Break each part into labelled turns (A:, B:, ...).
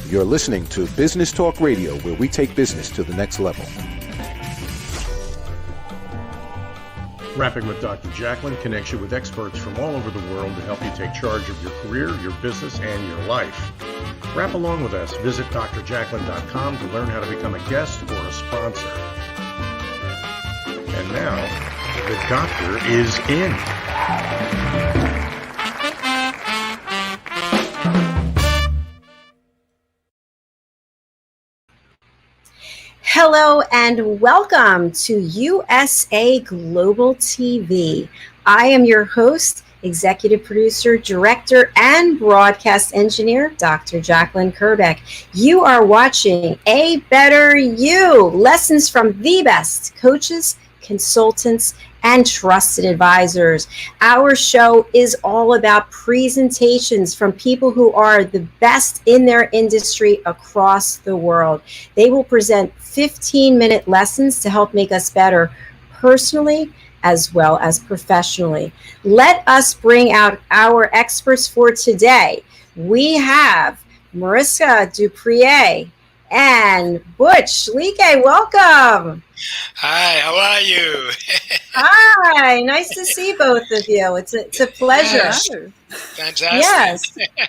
A: You're listening to Business Talk Radio, where we take business to the next level.
B: Rapping with Dr. Jacalyn connects you with experts from all over the world to help you take charge of your career, your business, and your life. Rap along with us. Visit drjacalyn.com to learn how to become a guest or a sponsor. And now, the doctor is in.
C: Hello and welcome to USA Global TV. I am your host, executive producer, director, and broadcast engineer, Dr. Jacalyn Kerbeck. You are watching A Better You, lessons from the best coaches, consultants, and trusted advisors. Our show is all about presentations from people who are the best in their industry across the world. They will present 15-minute lessons to help make us better personally as well as professionally. Let us bring out our experts for today. We have Mariska du Preez and Butch. Leake, welcome.
D: Hi, how are you?
C: Hi, nice to see both of you. It's a pleasure.
D: Yes. Fantastic.
C: Yes.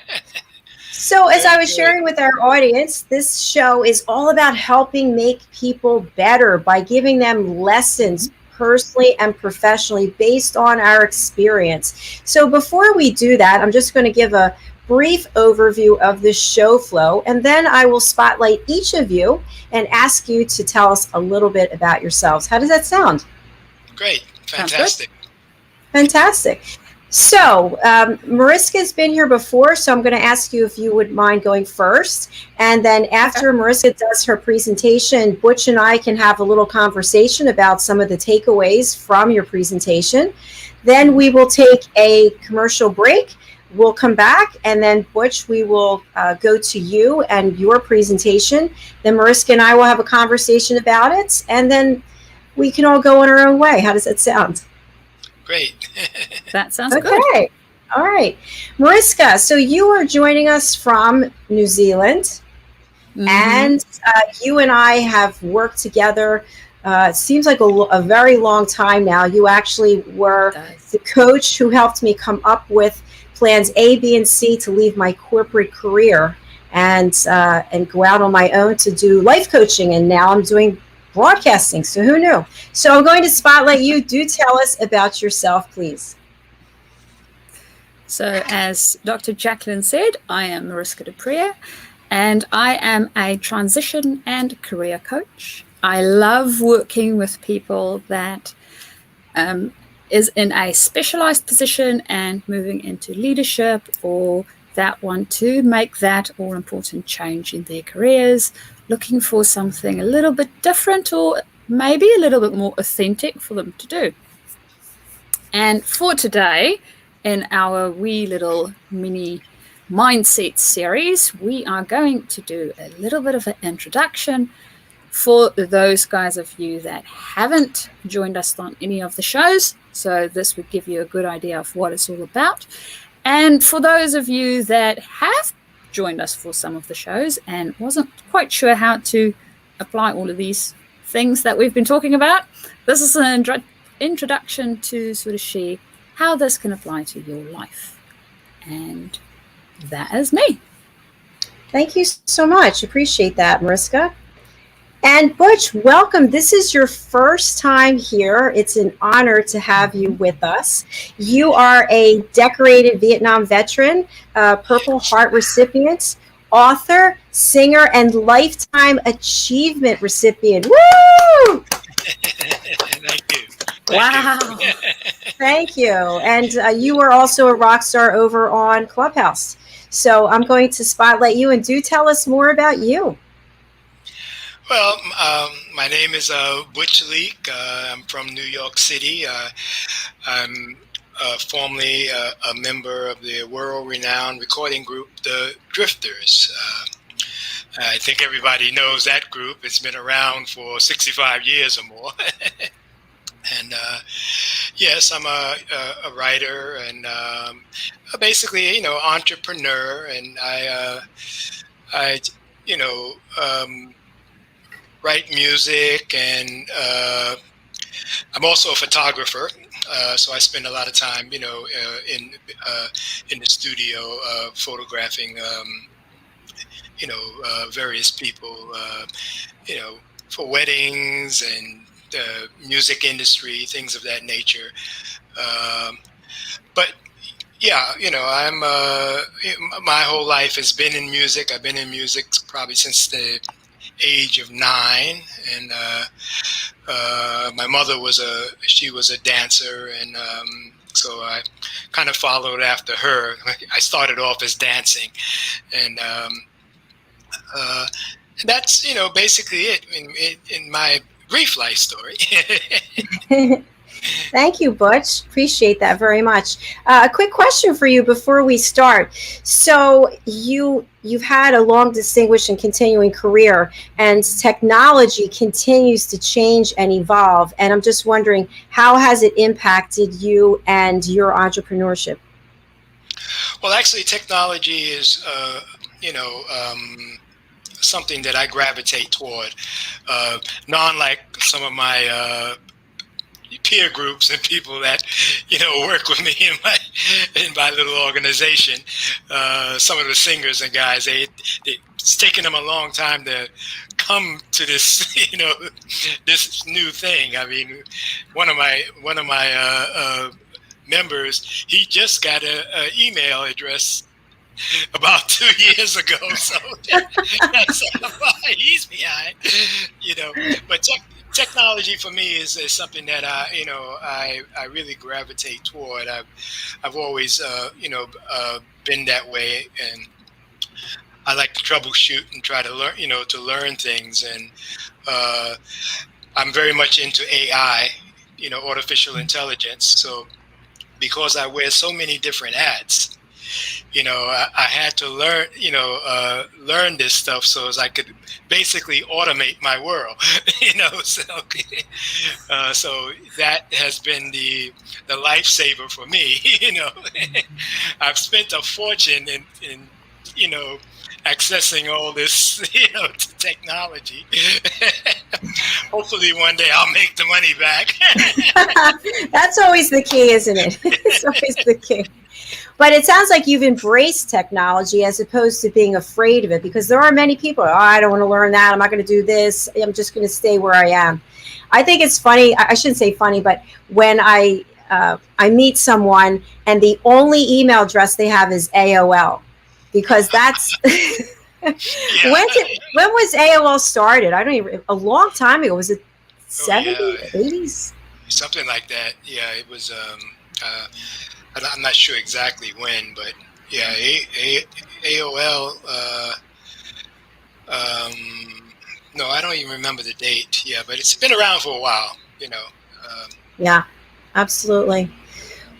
C: So as I was sharing with our audience, this show is all about helping make people better by giving them lessons personally and professionally based on our experience. So before we do that, I'm just going to give a brief overview of the show flow, and then I will spotlight each of you and ask you to tell us a little bit about yourselves. How does that sound?
D: Great. Fantastic.
C: Fantastic. So Mariska's been here before, so I'm going to ask you if you would mind going first. And then after Mariska does her presentation, Butch and I can have a little conversation about some of the takeaways from your presentation. Then we will take a commercial break. We'll come back, and then Butch, we will go to you and your presentation. Then Mariska and I will have a conversation about it, and then we can all go on our own way. How does that sound?
D: Great.
E: That sounds good.
C: Okay. All right. Mariska, so you are joining us from New Zealand, and you and I have worked together. It seems like a very long time now. You actually were the coach who helped me come up with plans A, B, and C to leave my corporate career and go out on my own to do life coaching. And now I'm doing broadcasting. So who knew? So I'm going to spotlight you. Do tell us about yourself, please.
E: So as Dr. Jacalyn said, I am Mariska du Preez, and I am a transition and career coach. I love working with people that is in a specialized position and moving into leadership, or that want to make that all-important change in their careers, looking for something a little bit different or maybe a little bit more authentic for them to do. And for today, in our wee little mini mindset series, we are going to do a little bit of an introduction for those guys of you that haven't joined us on any of the shows. So this would give you a good idea of what it's all about. And for those of you that have joined us for some of the shows and wasn't quite sure how to apply all of these things that we've been talking about, this is an introduction to sort of share how this can apply to your life. And that is me.
C: Thank you so much. Appreciate that, Mariska. And Butch, welcome. This is your first time here. It's an honor to have you with us. You are a decorated Vietnam veteran, Purple Heart recipient, author, singer, and Lifetime Achievement recipient. Woo!
D: Thank you.
C: Wow. Thank you. And you are also a rock star over on Clubhouse. So I'm going to spotlight you, and do tell us more about you.
D: Well, my name is Butch Leake. I'm from New York City. I'm formerly a member of the world-renowned recording group, the Drifters. I think everybody knows that group. It's been around for 65 years or more. And yes, I'm a writer and basically, entrepreneur. And I write music, and I'm also a photographer. So I spend a lot of time, in the studio photographing, various people, for weddings and music industry, things of that nature. But yeah, I'm my whole life has been in music. I've been in music probably since the age of 9, and my mother was a dancer, and so I kind of followed after her. I started off as dancing, and that's basically it in my brief life story.
C: Thank you, Butch. Appreciate that very much. A quick question for you before we start. So you've had a long, distinguished, and continuing career, and technology continues to change and evolve. And I'm just wondering, how has it impacted you and your entrepreneurship?
D: Well, actually, technology is, something that I gravitate toward. Not unlike some of my peer groups and people that work with me in my little organization. Some of the singers and guys, it's taken them a long time to come to this this new thing. I mean, one of my members, he just got an email address about 2 years ago, so that's why he's behind. But technology for me is something that I really gravitate toward. I've always been that way, and I like to troubleshoot and try to learn things. And I'm very much into AI, artificial intelligence. So because I wear so many different hats, I had to learn this stuff so as I could basically automate my world, so that has been the lifesaver for me. I've spent a fortune in accessing all this, technology. Hopefully one day I'll make the money back.
C: That's always the key, isn't it? It's always the key. But it sounds like you've embraced technology as opposed to being afraid of it, because there are many people, I don't want to learn that. I'm not going to do this. I'm just going to stay where I am. I think it's funny. I shouldn't say funny, but when I meet someone and the only email address they have is AOL, because that's when was AOL started? I don't even, a long time ago. Was it 70s, 80s?
D: Something like that. Yeah, it was. I'm not sure exactly when, but yeah, AOL. No, I don't even remember the date. Yeah, but it's been around for a while,
C: Yeah, absolutely.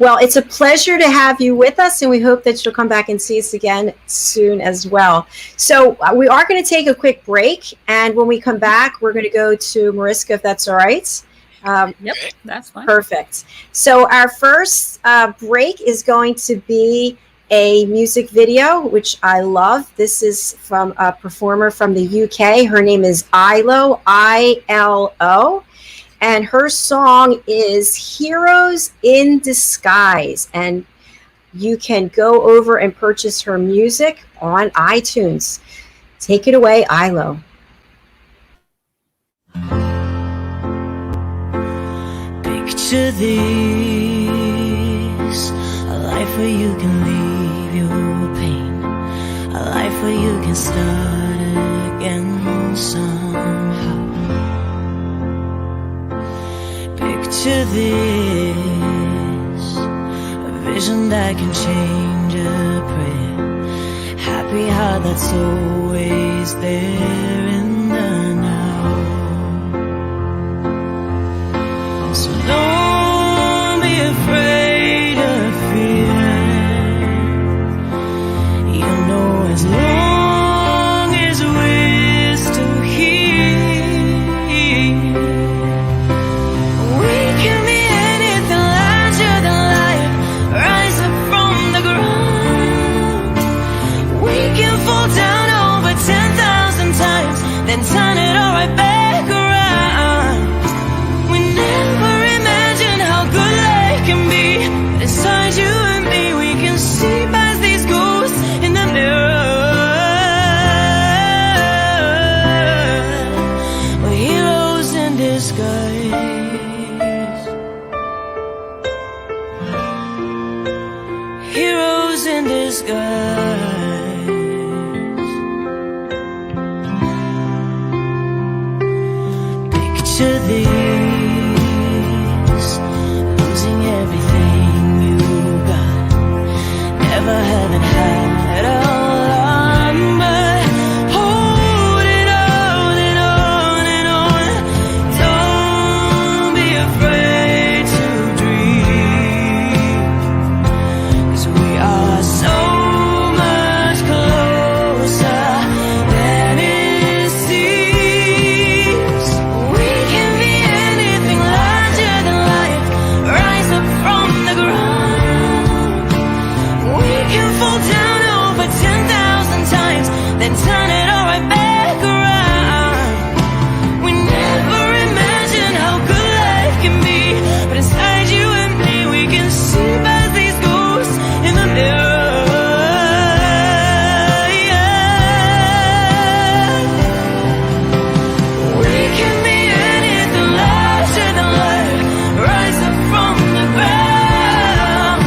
C: Well, it's a pleasure to have you with us, and we hope that you'll come back and see us again soon as well. So we are going to take a quick break, and when we come back, we're going to go to Mariska, if that's all right.
E: Yep, that's fine.
C: Perfect. So our first break is going to be a music video, which I love. This is from a performer from the UK. Her name is ILO, I-L-O. And her song is Heroes in Disguise. And you can go over and purchase her music on iTunes. Take it away, ILO.
F: Picture this, a life where you can leave your pain, a life where you can start again somehow. Picture this, a vision that can change a prayer, happy heart that's always there in the now. So don't be afraid of fear. You know, as long as we're still here, we can be anything larger than life. Rise up from the ground. We can fall down over 10,000 Picture this, losing everything you got, never having had a lot, but holding on and on and on. Don't be afraid to dream, 'cause we are so much closer than it seems. We can be anything larger than life, rise up from the ground. We can fall down over 10,000 times, then turn it all right back around. We never imagined how good life can be, but inside you and me, we can see past these ghosts in the mirror. We can be anything larger than life, rise up from the ground.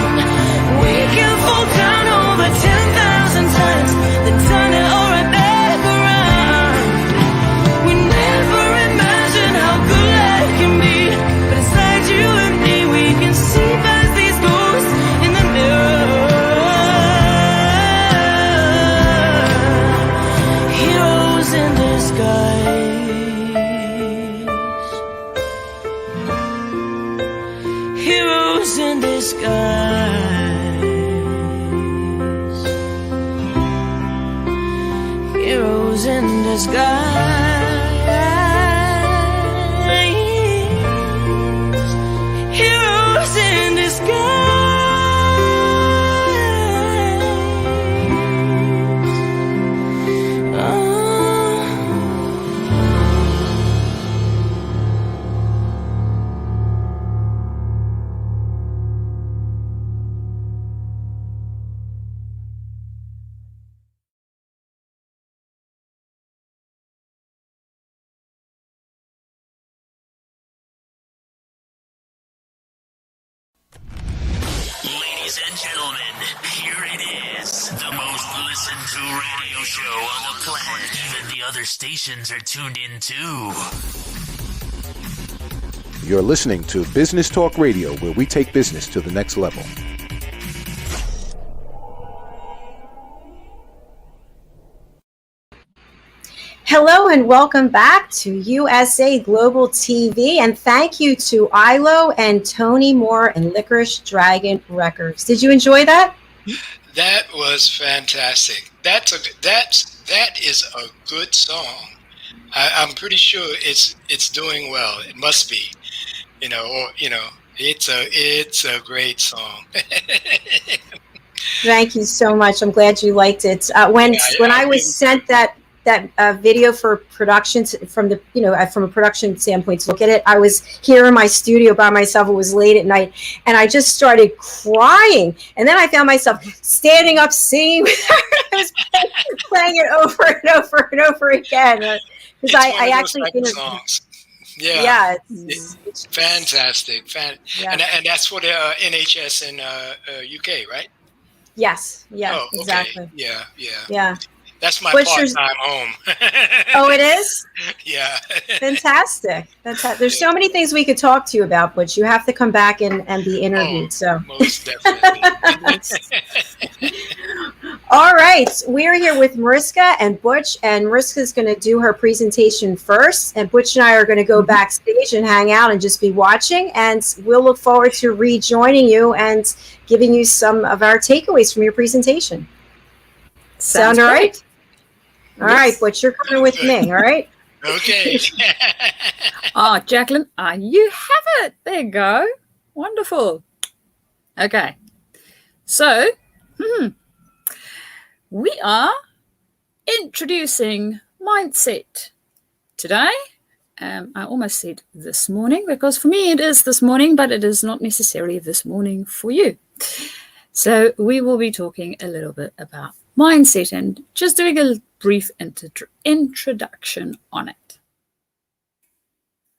F: We can fall down over 10,000 times, then turn it all right back around. We never imagined how good life can be, but inside you and me, we can see past these ghosts in the mirror. Heroes in disguise. Heroes in disguise. Heroes in disguise. Heroes in disguise. Oh.
G: Ladies and gentlemen, here it is. The most listened to radio show on the planet. Even the other stations are tuned in too.
A: You're listening to Business Talk Radio, where we take business to the next level.
C: Hello and welcome back to USA Global TV, and thank you to ILO and Tony Moore and Licorice Dragon Records. Did you enjoy that?
D: That was fantastic. That is a good song. I'm pretty sure it's doing well. It must be, it's a great song.
C: Thank you so much. I'm glad you liked it. When I was sent that video for production from a production standpoint to look at it, I was here in my studio by myself. It was late at night, and I just started crying. And then I found myself standing up singing with her. I was playing it over and over and over again because I actually
D: songs.
C: Yeah,
D: it's fantastic. And that's for the NHS in UK, right?
C: Yes. Yeah.
D: Oh, okay.
C: Exactly.
D: Yeah. That's my
C: Butcher's
D: part-time home.
C: Oh, it is?
D: Yeah.
C: Fantastic. There's so many things we could talk to you about, but you have to come back and be interviewed.
D: Most definitely.
C: All right. We're here with Mariska and Butch, and Mariska's going to do her presentation first, and Butch and I are going to go backstage and hang out and just be watching, and we'll look forward to rejoining you and giving you some of our takeaways from your presentation. Sound all right? All right, Butch, you're coming with me, all right?
D: Okay.
E: Jacalyn, you have it. There you go. Wonderful. Okay. So, we are introducing mindset today. I almost said this morning, because for me it is this morning, but it is not necessarily this morning for you. So we will be talking a little bit about mindset and just doing a brief introduction on it.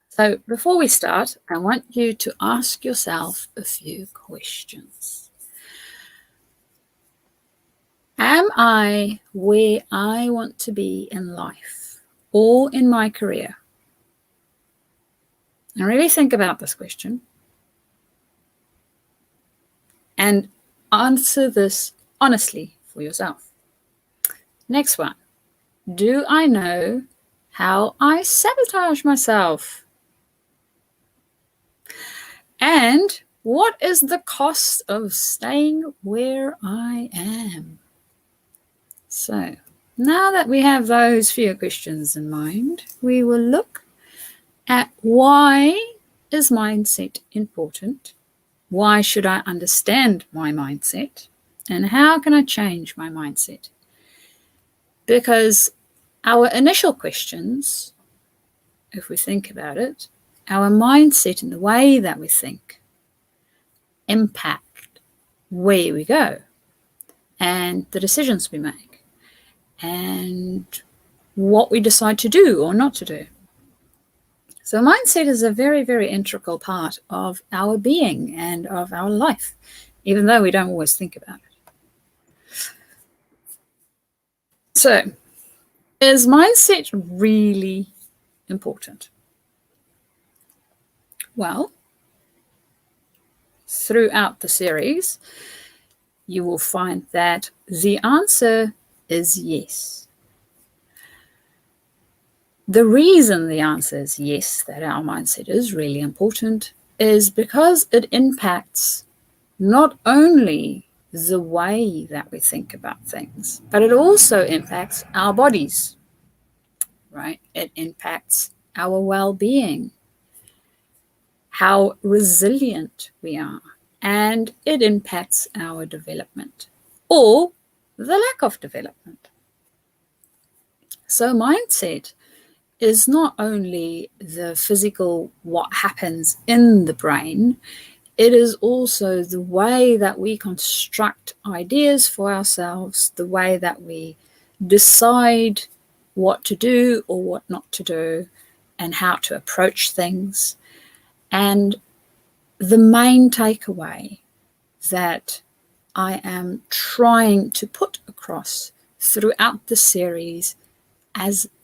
E: So before we start, I want you to ask yourself a few questions. I where I want to be in life or in my career? And really think about this question and answer this honestly for yourself. Next one. Do I know how I sabotage myself? And what is the cost of staying where I am? So now that we have those few questions in mind, we will look at why is mindset important? Why should I understand my mindset? And how can I change my mindset? Because our initial questions, if we think about it, our mindset and the way that we think impact where we go and the decisions we make and what we decide to do or not to do. So mindset is a very, very integral part of our being and of our life, even though we don't always think about it. So, is mindset really important? Well, throughout the series, you will find that the answer is yes. The reason the answer is yes, that our mindset is really important, is because it impacts not only the way that we think about things, but it also impacts our bodies, right? It impacts our well-being, how resilient we are, and it impacts our development or the lack of development. So mindset is not only the physical, what happens in the brain, it is also the way that we construct ideas for ourselves, the way that we decide what to do or what not to do, and how to approach things. And the main takeaway that I am trying to put across throughout the series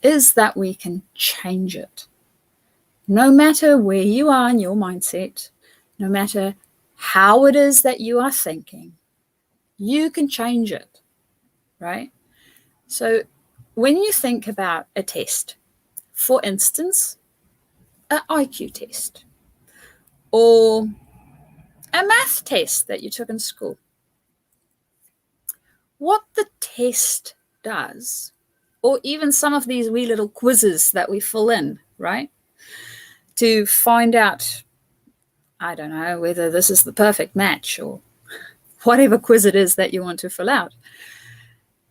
E: is that we can change it. No matter where you are in your mindset, no matter how it is that you are thinking, you can change it, right? So when you think about a test, for instance, an IQ test or a math test that you took in school, what the test does, or even some of these wee little quizzes that we fill in, right? To find out, I don't know, whether this is the perfect match or whatever quiz it is that you want to fill out.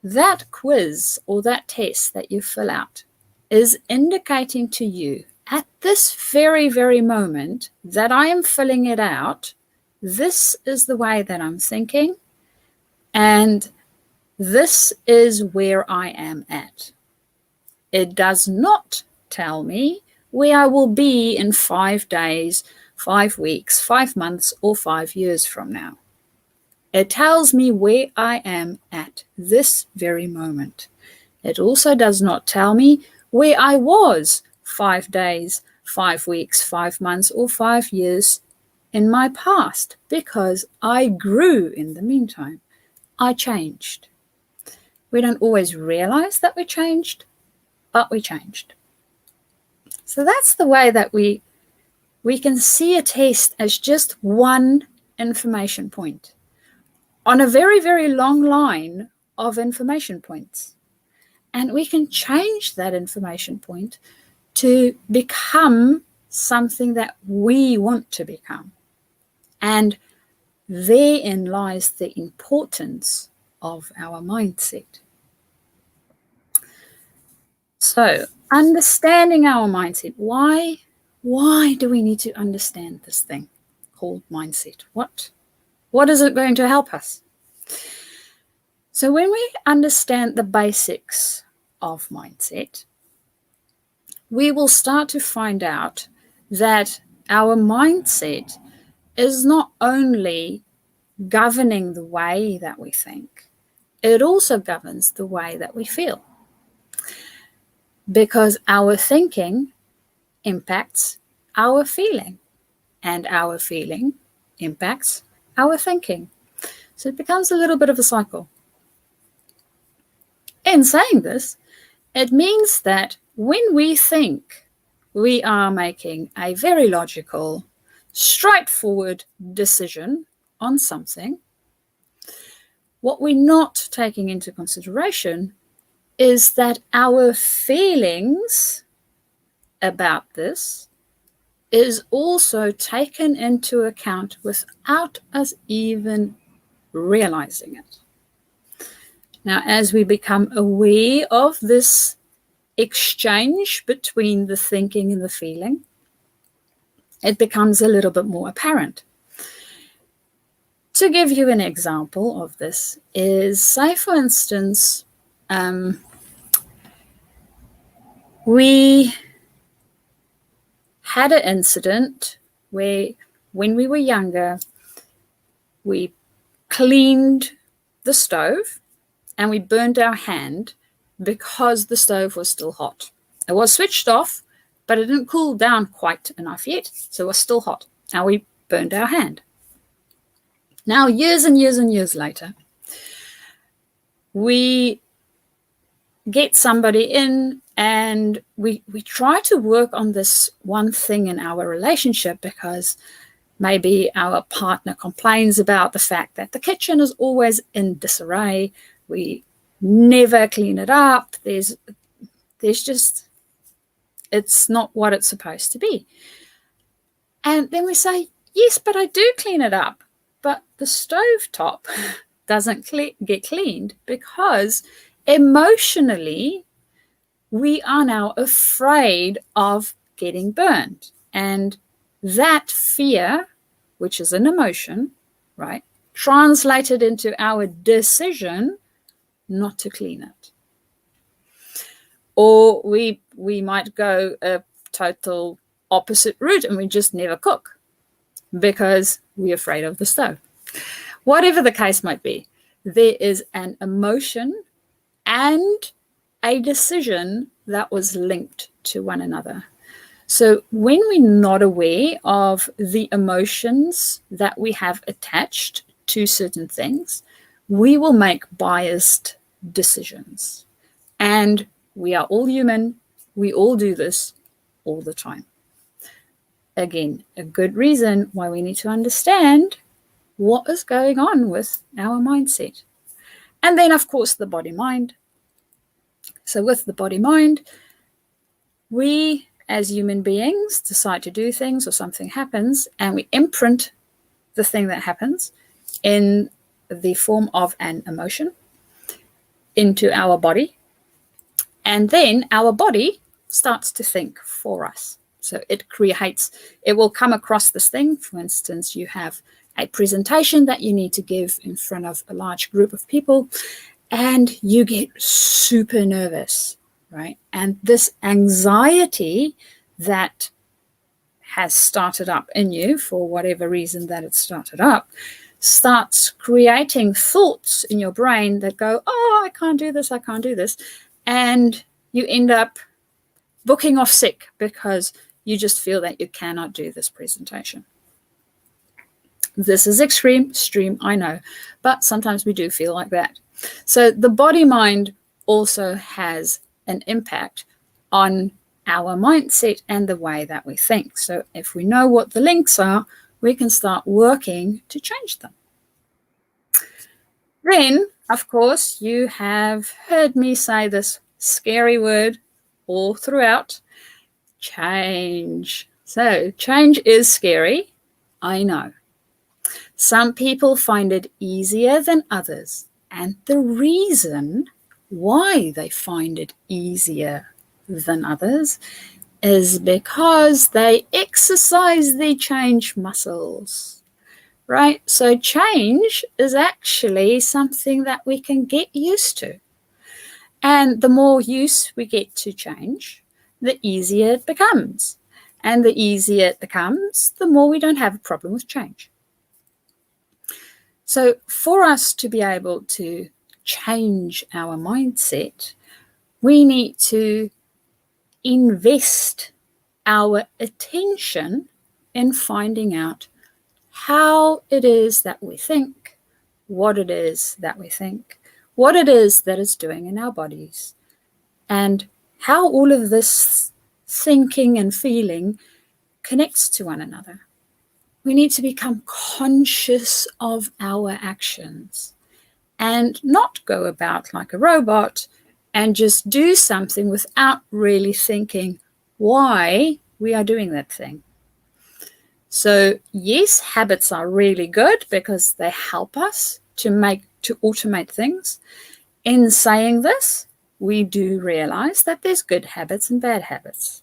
E: That quiz or that test that you fill out is indicating to you at this very, very moment that I am filling it out, this is the way that I'm thinking, and this is where I am at. It does not tell me where I will be in 5 days, 5 weeks, 5 months, or 5 years from now. It tells me where I am at this very moment. It also does not tell me where I was 5 days, 5 weeks, 5 months, or 5 years in my past, because I grew in the meantime. I changed. We don't always realize that we changed, but we changed. So that's the way that we can see a test as just one information point on a very, very long line of information points. And we can change that information point to become something that we want to become. And therein lies the importance of our mindset. So, understanding our mindset. Why do we need to understand this thing called mindset? What is it going to help us? So when we understand the basics of mindset, we will start to find out that our mindset is not only governing the way that we think, it also governs the way that we feel, because our thinking impacts our feeling, and our feeling impacts our thinking. So it becomes a little bit of a cycle. In saying this, it means that when we think, we are making a very logical, straightforward decision on something. What we're not taking into consideration is that our feelings about this is also taken into account without us even realizing it. Now, as we become aware of this exchange between the thinking and the feeling, it becomes a little bit more apparent. To give you an example of this is, say for instance, we had an incident where when we were younger, we cleaned the stove and we burned our hand because the stove was still hot. It was switched off, but it didn't cool down quite enough yet, so it was still hot. Now we burned our hand. Now, years and years and years later, we get somebody in and we try to work on this one thing in our relationship, because maybe our partner complains about the fact that the kitchen is always in disarray. We never clean it up. There's just, it's not what it's supposed to be. And then we say, yes, but I do clean it up. But the stovetop doesn't get cleaned because emotionally we are now afraid of getting burned. And that fear, which is an emotion, right, translated into our decision not to clean it. Or we might go a total opposite route and we just never cook because we're afraid of the stove. Whatever the case might be, there is an emotion and a decision that was linked to one another. So when we're not aware of the emotions that we have attached to certain things, we will make biased decisions. And we are all human. We all do this all the time. Again, a good reason why we need to understand what is going on with our mindset. And then, of course, the body-mind. So with the body-mind, we as human beings decide to do things or something happens, and we imprint the thing that happens in the form of an emotion into our body. And then our body starts to think for us. So it will come across this thing. For instance, you have a presentation that you need to give in front of a large group of people, and you get super nervous, right? And this anxiety that has started up in you, for whatever reason that it started up, starts creating thoughts in your brain that go, oh, I can't do this, I can't do this. And you end up booking off sick because you just feel that you cannot do this presentation. This is extreme, I know, but sometimes we do feel like that. So the body-mind also has an impact on our mindset and the way that we think. So if we know what the links are, we can start working to change them. Then, of course, you have heard me say this scary word all throughout, change. So change is scary, I know. Some people find it easier than others. And the reason why they find it easier than others is because they exercise their change muscles, right? So change is actually something that we can get used to. And the more use we get to change, the easier it becomes. And the easier it becomes, the more we don't have a problem with change. So for us to be able to change our mindset, we need to invest our attention in finding out how it is that we think, what it is that we think, what it is that it's doing in our bodies, and how all of this thinking and feeling connects to one another. We need to become conscious of our actions and not go about like a robot and just do something without really thinking why we are doing that thing. So yes, habits are really good because they help us to automate things. In saying this, we do realize that there's good habits and bad habits.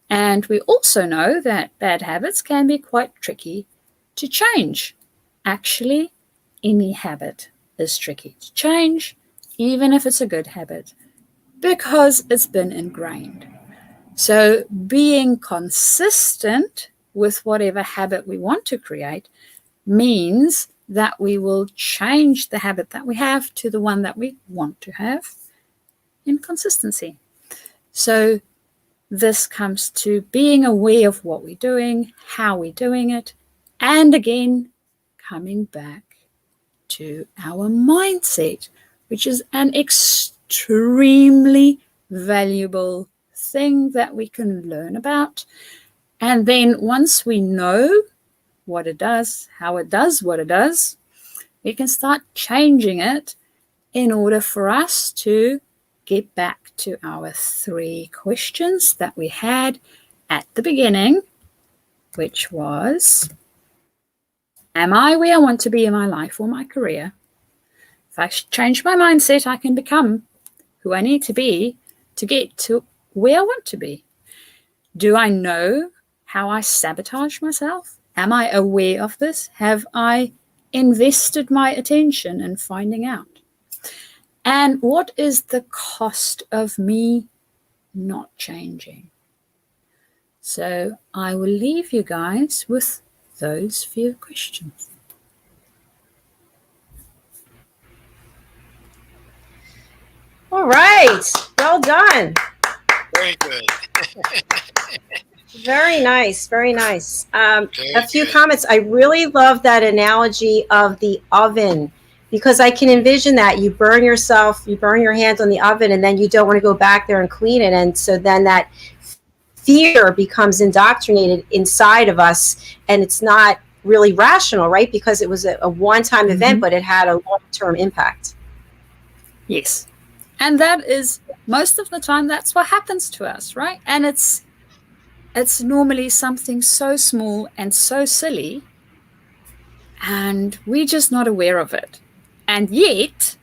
E: And we also know that bad habits can be quite tricky to change. Actually, any habit is tricky to change, even if it's a good habit, because it's been ingrained. So being consistent with whatever habit we want to create means that we will change the habit that we have to the one that we want to have in consistency. So this comes to being aware of what we're doing, how we're doing it, and again, coming back to our mindset, which is an extremely valuable thing that we can learn about. And then once we know what it does, how it does what it does, we can start changing it in order for us to get back to our 3 questions that we had at the beginning, which was, am I where I want to be in my life or my career? If I change my mindset, I can become who I need to be to get to where I want to be. Do I know how I sabotage myself? Am I aware of this? Have I invested my attention in finding out? And what is the cost of me not changing? So I will leave you guys with those few questions.
C: All right. Well done.
D: Very good.
C: Very nice. Very nice. A few
D: good.
C: comments. I really love that analogy of the oven, because I can envision that you burn yourself, you burn your hands on the oven, and then you don't want to go back there and clean it. And so then that fear becomes indoctrinated inside of us, and it's not really rational, right? Because it was a one-time event, but it had a long-term impact.
E: Yes. And that is, most of the time, that's what happens to us, right? And it's normally something so small and so silly, and we're just not aware of it. And yet,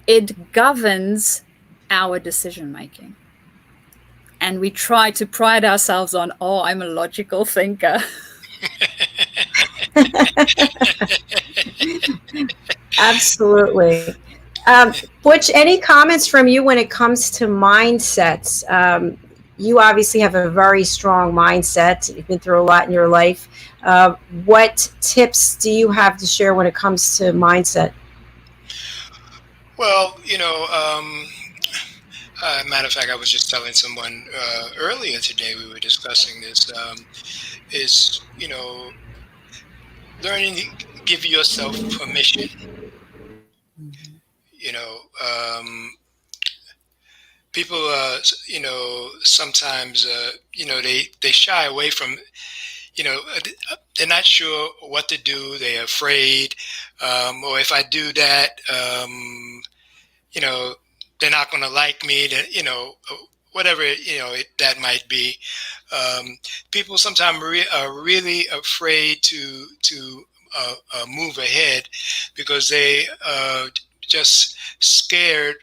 E: it governs our decision-making. And we try to pride ourselves on, oh, I'm a logical thinker.
C: Absolutely. Butch, any comments from you when it comes to mindsets? You obviously have a very strong mindset. You've been through a lot in your life. What tips do you have to share when it comes to mindset?
D: Well, matter of fact, I was just telling someone earlier today, we were discussing this, is, learning to give yourself permission. People, sometimes, they shy away from, they're not sure what to do. They're afraid. Or if I do that, they're not going to like me, whatever, that might be. People sometimes are really afraid to move ahead because they just scared,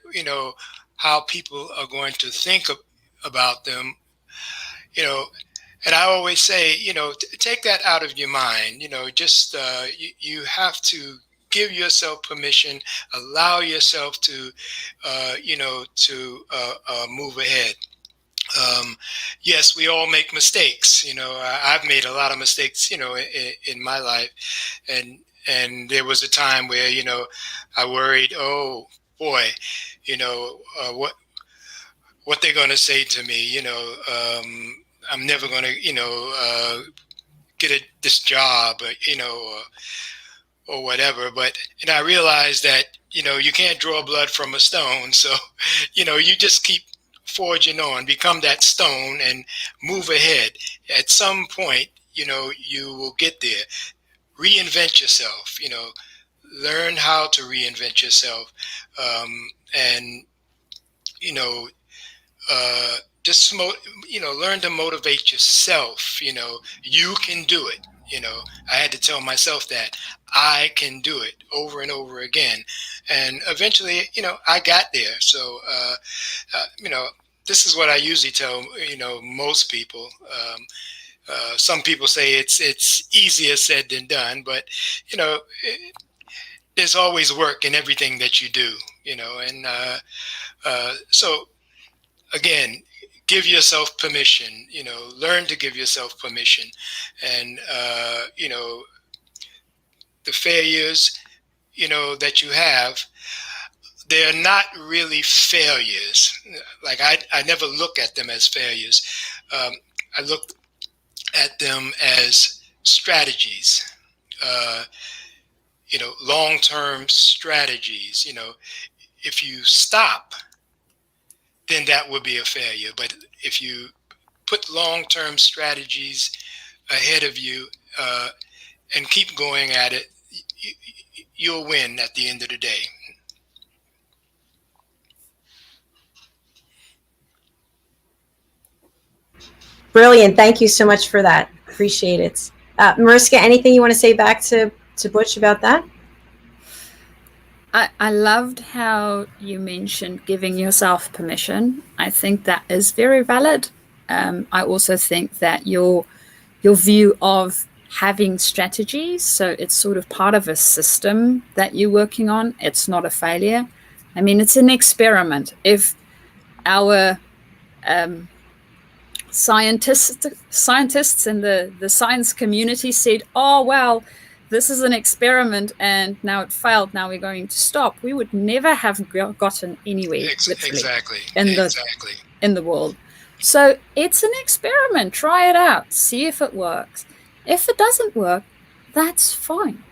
D: how people are going to think about them, and I always say, take that out of your mind, just you have to give yourself permission, allow yourself to, move ahead. Yes, we all make mistakes. I've made a lot of mistakes, in my life. And there was a time where, I worried, oh boy, what they're going to say to me, I'm never going to, get this job, or whatever. But, I realized that, you can't draw blood from a stone. So, you just keep forging on, become that stone and move ahead. At some point, you will get there. Reinvent yourself, learn how to reinvent yourself. And, just learn to motivate yourself. You can do it. I had to tell myself that I can do it over and over again, and eventually, I got there. So, this is what I usually tell most people. Some people say it's easier said than done, but there's always work in everything that you do. And so again, give yourself permission, learn to give yourself permission. And, the failures, that you have, they're not really failures. Like I never look at them as failures. I look at them as strategies, long-term strategies. If you stop, then that would be a failure. But if you put long-term strategies ahead of you and keep going at it, you'll win at the end of the day.
C: Brilliant. Thank you so much for that. Appreciate it. Mariska, anything you want to say back to Butch about that?
E: I loved how you mentioned giving yourself permission. I think that is very valid. I also think that your view of having strategies, so it's sort of part of a system that you're working on, it's not a failure. I mean, it's an experiment. If our scientists in the science community said, oh, well, this is an experiment and now it failed, now we're going to stop, we would never have gotten anywhere
D: Exactly.
E: in the world. So it's an experiment. Try it out. See if it works. If it doesn't work, that's fine.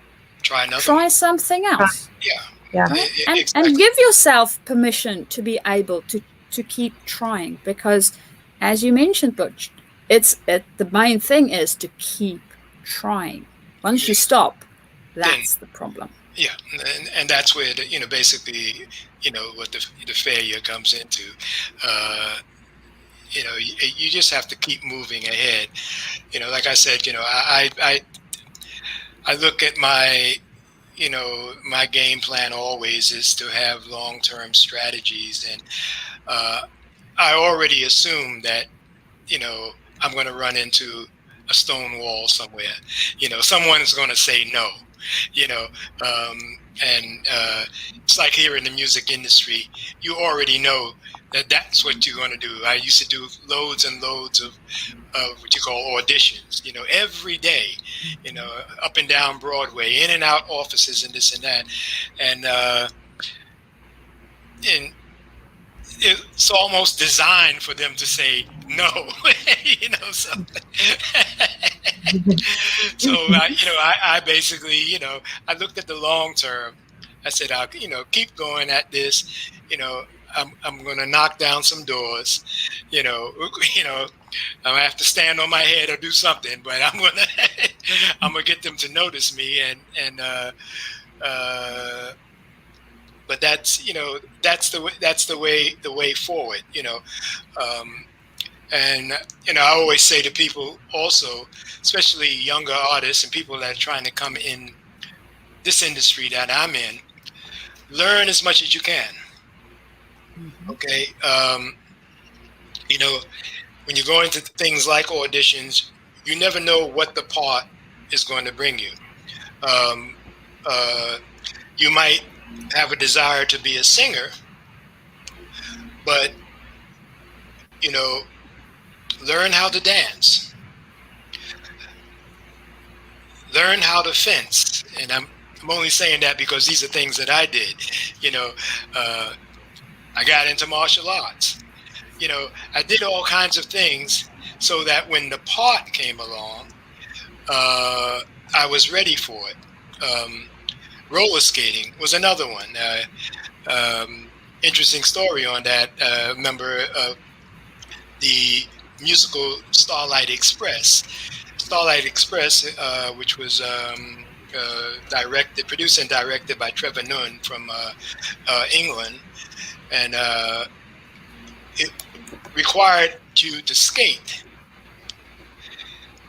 E: Try something else.
D: Yeah.
E: Right?
D: Exactly.
E: And give yourself permission to be able to keep trying, because as you mentioned, Butch, the main thing is to keep trying. Once you stop, that's the problem.
D: Yeah, and that's where basically, what the failure comes into. You just have to keep moving ahead. Like I said, I look at my my game plan always is to have long-term strategies, and I already assume that I'm going to run into a stone wall somewhere. Someone's going to say no. And it's like here in the music industry, you already know that that's what you're going to do. I used to do loads and loads of what you call auditions, every day, up and down Broadway, in and out offices and this and that. And it's almost designed for them to say no, so I basically, I looked at the long term. I said, I'll, keep going at this, I'm going to knock down some doors, I'm going to have to stand on my head or do something, but I'm going to get them to notice me. But that's, that's the way forward, and, I always say to people also, especially younger artists and people that are trying to come in this industry that I'm in, learn as much as you can. Mm-hmm. Okay. When you go into things like auditions, you never know what the part is going to bring you. You might have a desire to be a singer, but learn how to dance, learn how to fence. And I'm only saying that because these are things that I did. I got into martial arts. I did all kinds of things so that when the part came along, I was ready for it. Roller skating was another one. Interesting story on that. Remember the musical Starlight Express, which was produced and directed by Trevor Nunn from England, and it required you to skate.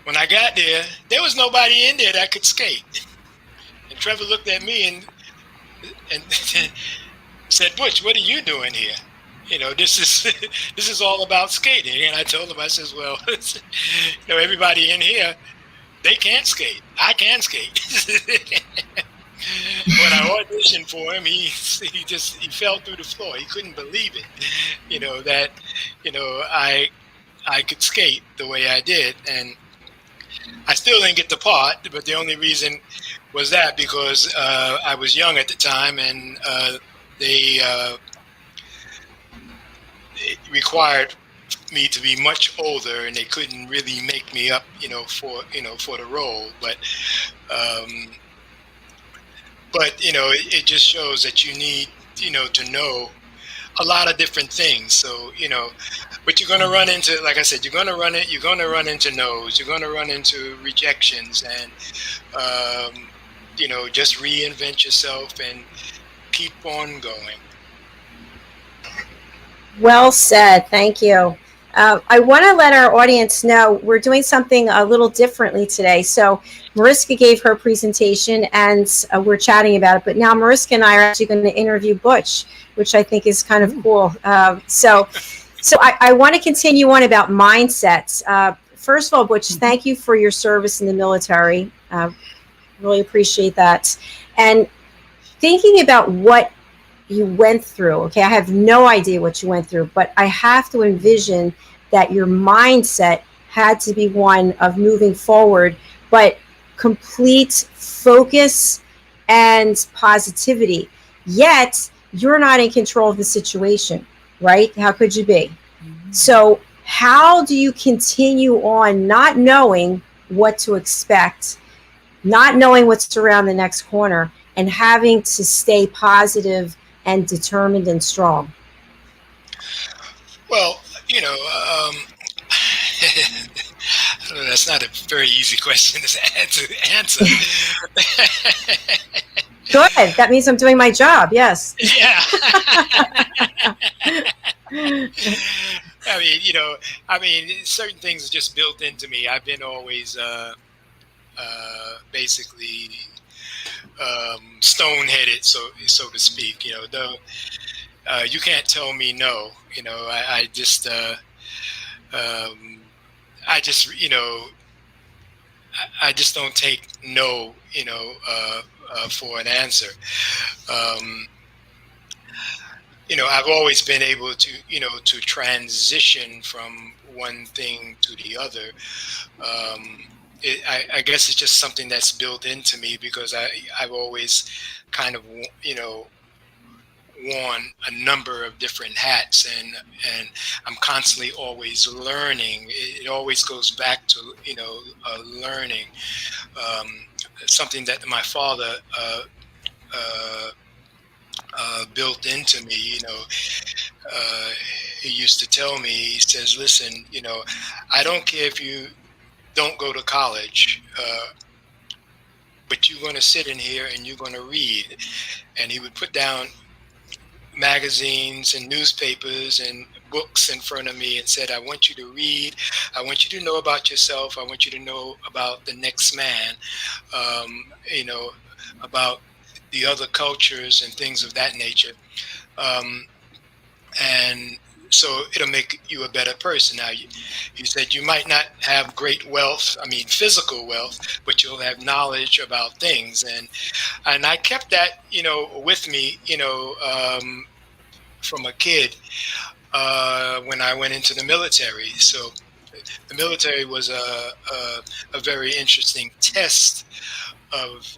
D: When I got there, there was nobody in there that could skate. And Trevor looked at me and said, "Butch, what are you doing here? This is all about skating." And I told him, I says, "Well, everybody in here, they can't skate. I can skate." When I auditioned for him, he fell through the floor. He couldn't believe it, that I could skate the way I did. And I still didn't get the part, but the only reason was that because I was young at the time, and it required me to be much older, and they couldn't really make me up, for the role. But it just shows that you need, to know a lot of different things. So, but you're going to run into, like I said, you're going to run into no's, you're going to run into rejections, and, just reinvent yourself and keep on going.
C: Well said. Thank you. I want to let our audience know we're doing something a little differently today. So Mariska gave her presentation, and we're chatting about it. But now Mariska and I are actually going to interview Butch, which I think is kind of cool. So I want to continue on about mindsets. First of all, Butch, thank you for your service in the military. Really appreciate that. And thinking about what you went through. Okay, I have no idea what you went through, but I have to envision that your mindset had to be one of moving forward, but complete focus and positivity. Yet you're not in control of the situation, right? How could you be? Mm-hmm. So how do you continue on not knowing what to expect, not knowing what's around the next corner, and having to stay positive and determined and strong?
D: Well, that's not a very easy question to answer.
C: Good. That means I'm doing my job. Yes.
D: Yeah. I mean, certain things are just built into me. I've been always basically stone-headed, so to speak. You can't tell me no. I just don't take no, for an answer. I've always been able to, to transition from one thing to the other. I guess it's just something that's built into me because I've always kind of, worn a number of different hats, and I'm constantly always learning. It always goes back to, learning. Something that my father built into me, he used to tell me, he says, "Listen, I don't care if you don't go to college, but you're going to sit in here and you're going to read." And he would put down magazines and newspapers and books in front of me and said, "I want you to read. I want you to know about yourself. I want you to know about the next man, about the other cultures and things of that nature. And so it'll make you a better person." Now, he said, you might not have great wealth, physical wealth, but you'll have knowledge about things. And I kept that, with me, from a kid when I went into the military. So the military was a very interesting test of,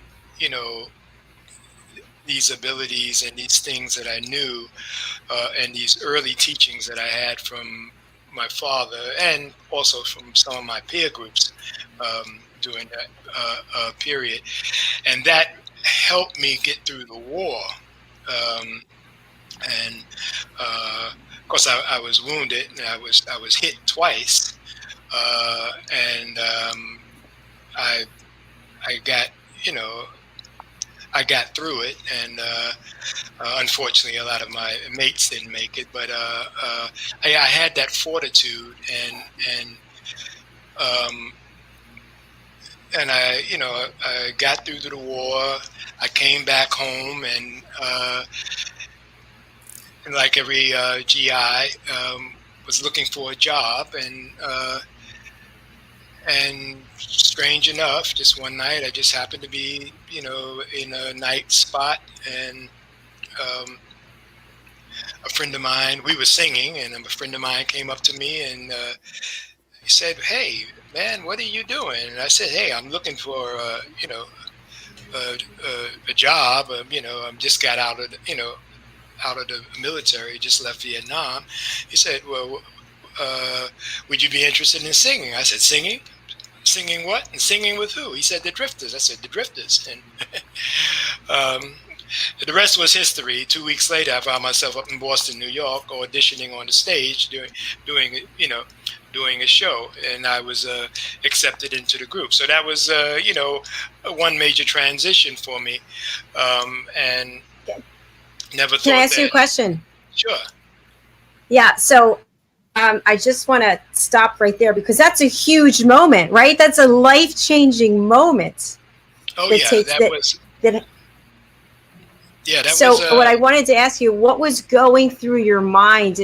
D: these abilities and these things that I knew, and these early teachings that I had from my father and also from some of my peer groups during that period. And that helped me get through the war. And of course, I was wounded, and I was hit twice, and I got, I got through it, and unfortunately, a lot of my mates didn't make it. But I had that fortitude, and I got through the war. I came back home, and like every GI, was looking for a job, and strange enough, just one night, I just happened to be, in a night spot, and a friend of mine, we were singing, and a friend of mine came up to me, and he said, "Hey, man, what are you doing?" And I said, "Hey, I'm looking for, a job. I'm just got out of the military, just left Vietnam." He said, "Well, would you be interested in singing?" I said, "Singing? Singing what? And singing with who?" He said, "The Drifters." I said, "The Drifters." And the rest was history. 2 weeks later, I found myself up in Boston, New York, auditioning on the stage, doing a show, and I was accepted into the group. So that was, one major transition for me, and never thought.
C: Can I ask you a question?
D: Sure.
C: Yeah. So I just want to stop right there, because that's a huge moment, right? That's a life-changing moment.
D: Oh, yeah.
C: What I wanted to ask you, what was going through your mind?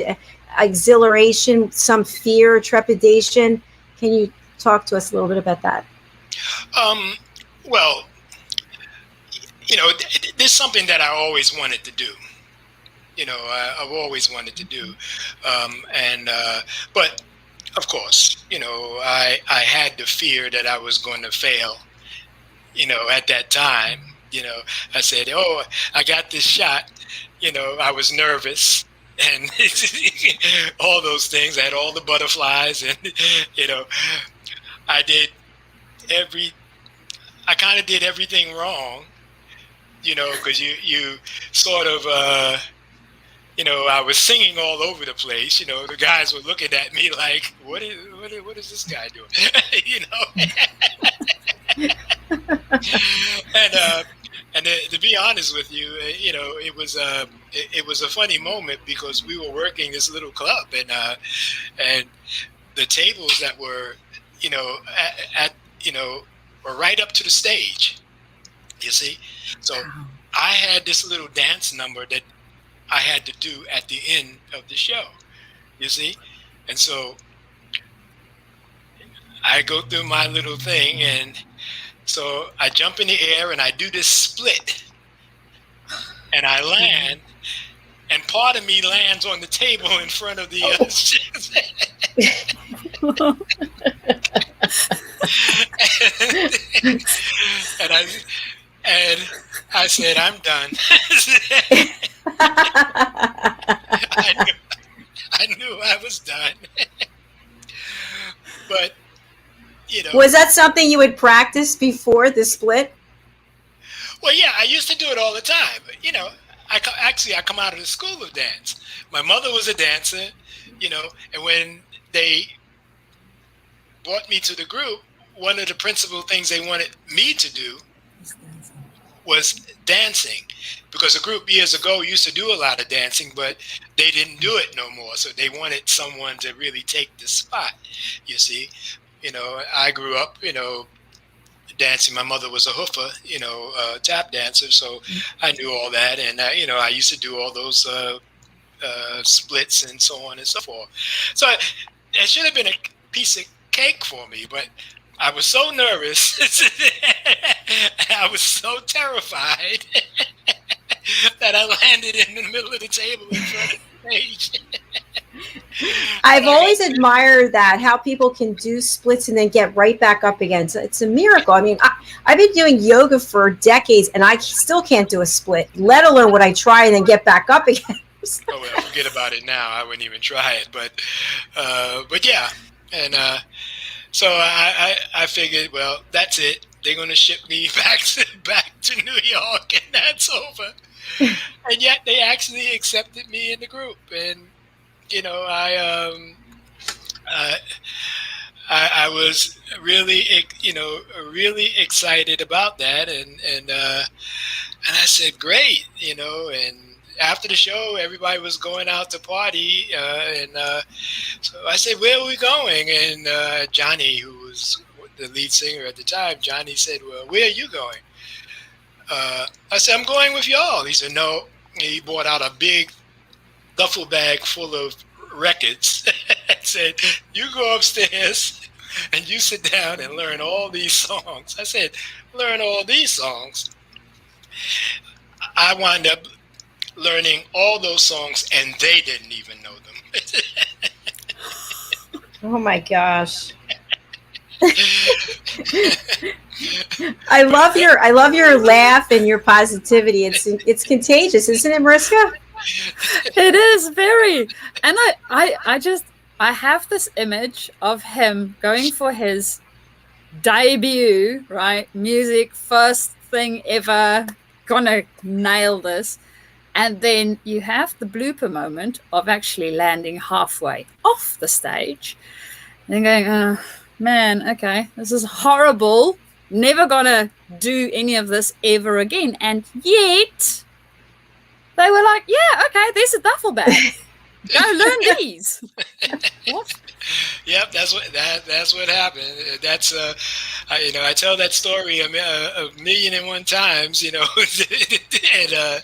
C: Exhilaration, some fear, trepidation? Can you talk to us a little bit about that?
D: Well, there's something that I always wanted to do. I've always wanted to do. But of course, I had the fear that I was going to fail, at that time. I said, "Oh, I got this shot." I was nervous, and all those things. I had all the butterflies, and, I kind of did everything wrong, because you sort of, I was singing all over the place. The guys were looking at me like, what is this guy doing? And to be honest with you, it was a funny moment, because we were working this little club, and the tables that were, were right up to the stage. You see, so I had this little dance number that I had to do at the end of the show. You see, and so I go through my little thing, and so I jump in the air and I do this split, and I land, and part of me lands on the table in front of the and I said, "I'm done." I knew I was done. But
C: was that something you would practice before the split?
D: Well, yeah, I used to do it all the time. I come out of the school of dance. My mother was a dancer, and when they brought me to the group, one of the principal things they wanted me to do was dancing, because the group years ago used to do a lot of dancing, but they didn't do it no more. So they wanted someone to really take the spot, you see. I grew up, dancing. My mother was a hoofer, tap dancer. So I knew all that. And, I used to do all those splits and so on and so forth. So it should have been a piece of cake for me, but I was so nervous. I was so terrified that I landed in the middle of the table in front of the stage.
C: I've always admired that, how people can do splits and then get right back up again. So it's a miracle. I mean, I've been doing yoga for decades and I still can't do a split, let alone would I try and then get back up again.
D: Oh well, forget about it now. I wouldn't even try it. But yeah, and so I figured, well, that's it. They're going to ship me back to New York, and that's over. And yet they actually accepted me in the group, and you know, I was really, really excited about that, and I said, great, you know, and after the show, everybody was going out to party, and so I said, where are we going? And Johnny, who was the lead singer at the time, Johnny said, well, where are you going? I said, I'm going with y'all. He said, no. He brought out a big duffel bag full of records and said, you go upstairs and you sit down and learn all these songs. I said, learn all these songs? I wound up learning all those songs, and they didn't even know them.
C: Oh my gosh. I love your laugh and your positivity. It's contagious, isn't it, Mariska?
E: It is very. And I have this image of him going for his debut, right? Music, first thing ever, gonna nail this. And then you have the blooper moment of actually landing halfway off the stage and going, oh, man, okay, this is horrible. Never gonna do any of this ever again. And yet they were like, yeah, okay, there's a duffel bag. Go learn these. What?
D: Yep, that's what happened. That's I tell that story a million and one times, you know, and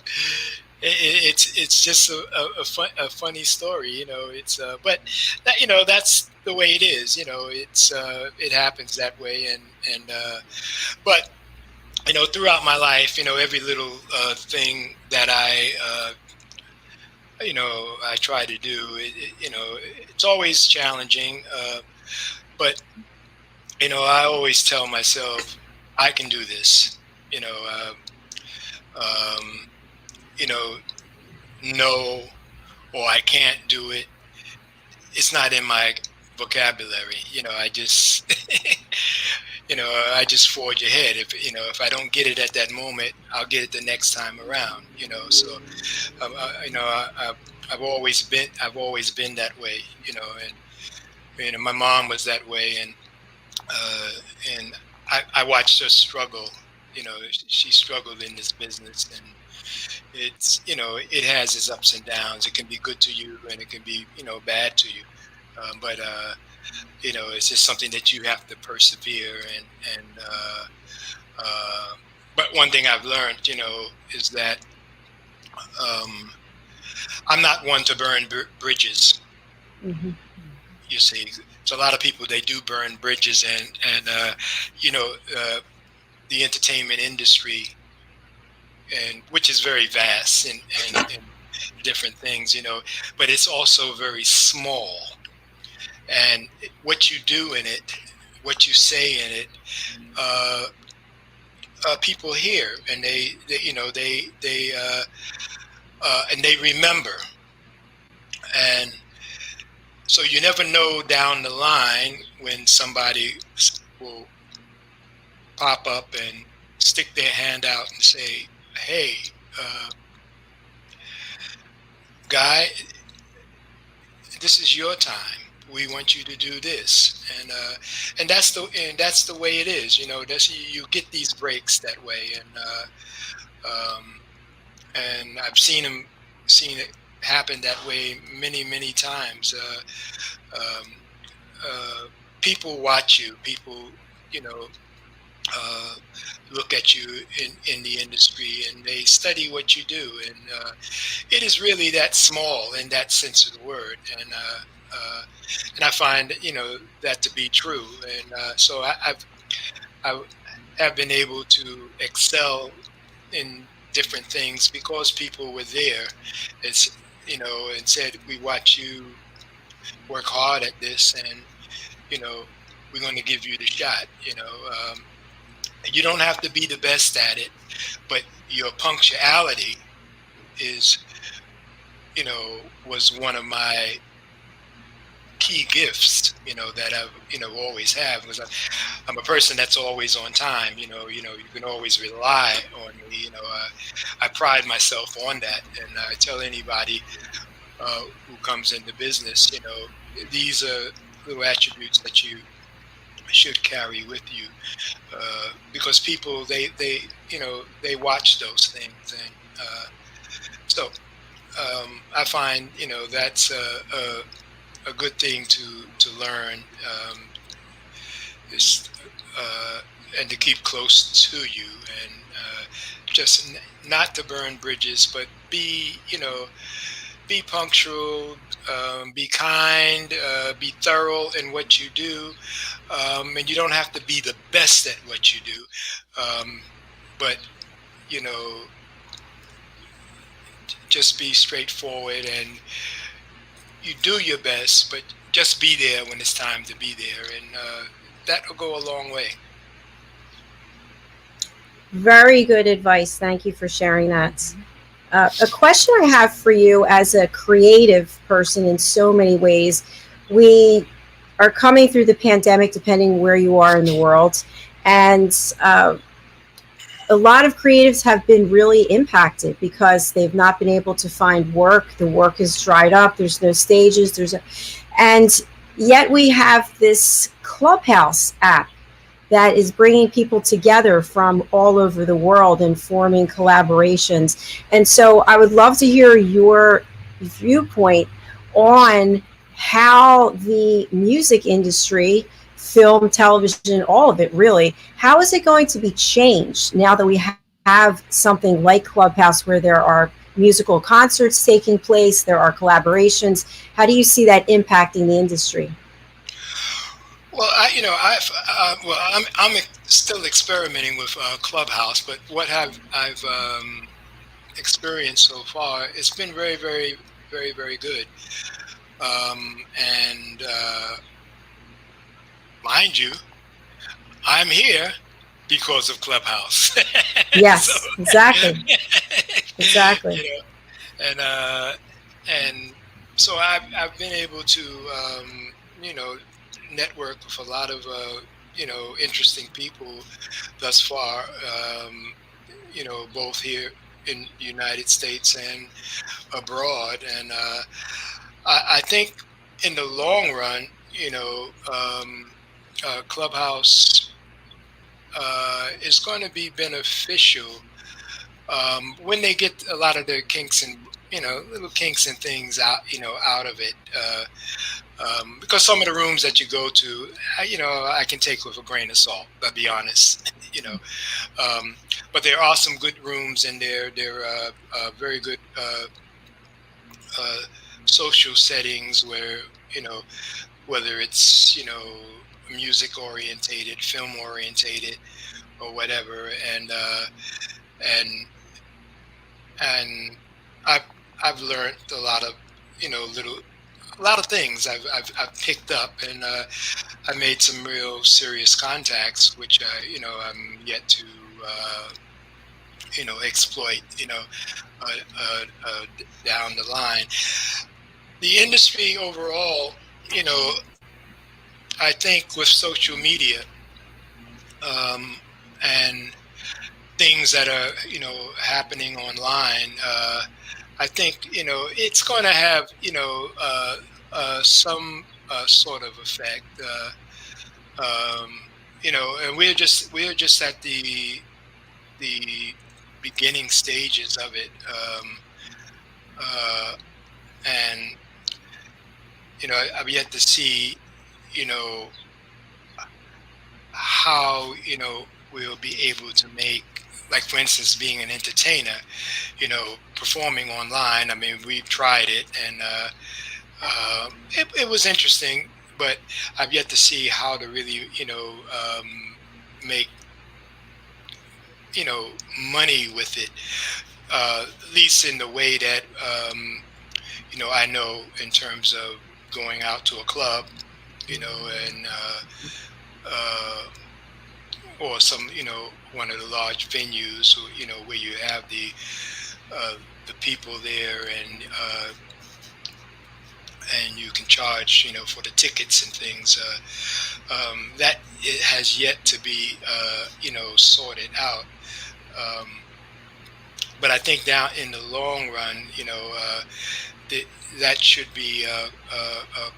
D: it's just a funny story, you know. It's but that, you know, that's the way it is, you know. It's it happens that way, and but you know, throughout my life, you know, every little thing that I try to do, you know, it's always challenging, but you know, I always tell myself I can do this, you know. You know, no, or I can't do it. It's not in my vocabulary. You know, I just, you know, I just forge ahead. If I don't get it at that moment, I'll get it the next time around. You know, so, you know, I've always been that way. You know, and you know, my mom was that way, and I watched her struggle. You know, she struggled in this business, and it's, you know, it has its ups and downs. It can be good to you, and it can be, you know, bad to you. But you know, it's just something that you have to persevere. And but one thing I've learned, you know, is that I'm not one to burn bridges. Mm-hmm. You see, so a lot of people, they do burn bridges, and you know, the entertainment industry, and which is very vast and different things, you know, but it's also very small. And what you do in it, what you say in it, people hear, and they you know, they and they remember. And so you never know down the line when somebody will pop up and stick their hand out and say, hey, guy, this is your time. We want you to do this, and that's the way it is. You know, you get these breaks that way, and I've seen it happen that way many times. People watch you. People, you know, look at you in the industry, and they study what you do, and it is really that small in that sense of the word, and I find, you know, that to be true, and so I have been able to excel in different things because people were there. It's, you know, and said, we watch you work hard at this, and we're going to give you the shot. You don't have to be the best at it, but your punctuality is, was one of my key gifts, that I've, always have, because I'm a person that's always on time. You can always rely on me. I pride myself on that, and I tell anybody who comes into business, these are little attributes that you should carry with you, because people they watch those things, and so I find that's a good thing to learn, and to keep close to you, and just not to burn bridges, but be punctual, be kind, be thorough in what you do, and you don't have to be the best at what you do, but just be straightforward, and you do your best, but just be there when it's time to be there, and that will go a long way.
C: Very good advice. Thank you for sharing that. A question I have for you as a creative person in so many ways, we are coming through the pandemic, depending where you are in the world, and a lot of creatives have been really impacted because they've not been able to find work. The work is dried up. There's no stages. And yet we have this Clubhouse app that is bringing people together from all over the world and forming collaborations. And so I would love to hear your viewpoint on how the music industry, film, television, all of it really, how is it going to be changed now that we have something like Clubhouse, where there are musical concerts taking place, there are collaborations? How do you see that impacting the industry?
D: Well, I'm still experimenting with Clubhouse, but what I've experienced so far, it's been very, very, very, very good. And mind you, I'm here because of Clubhouse.
C: Yes,
D: So,
C: exactly.
D: And so I've been able to network with a lot of interesting people thus far, both here in the United States and abroad, and I think in the long run, Clubhouse is going to be beneficial when they get a lot of their kinks and little kinks and things out of it, because some of the rooms that you go to, I can take with a grain of salt. I'll be honest, but there are some good rooms in there. There are very good social settings where whether it's music orientated, film orientated, or whatever, and I've learned a lot of a lot of things I've picked up, and I made some real serious contacts, which I'm yet to exploit down the line. The industry overall, I think with social media and things that are happening online, I think it's going to have some sort of effect, and we're just at the beginning stages of it, and I've yet to see how we'll be able to make, like, for instance, being an entertainer, performing online. I mean, we've tried it, and it was interesting, but I've yet to see how to really make money with it, at least in the way that I know in terms of going out to a club, you know, and or some, you know, one of the large venues, you know, where you have the people there, and you can charge, you know, for the tickets and things. That it has yet to be, you know, sorted out. But I think down in the long run, you know, that should be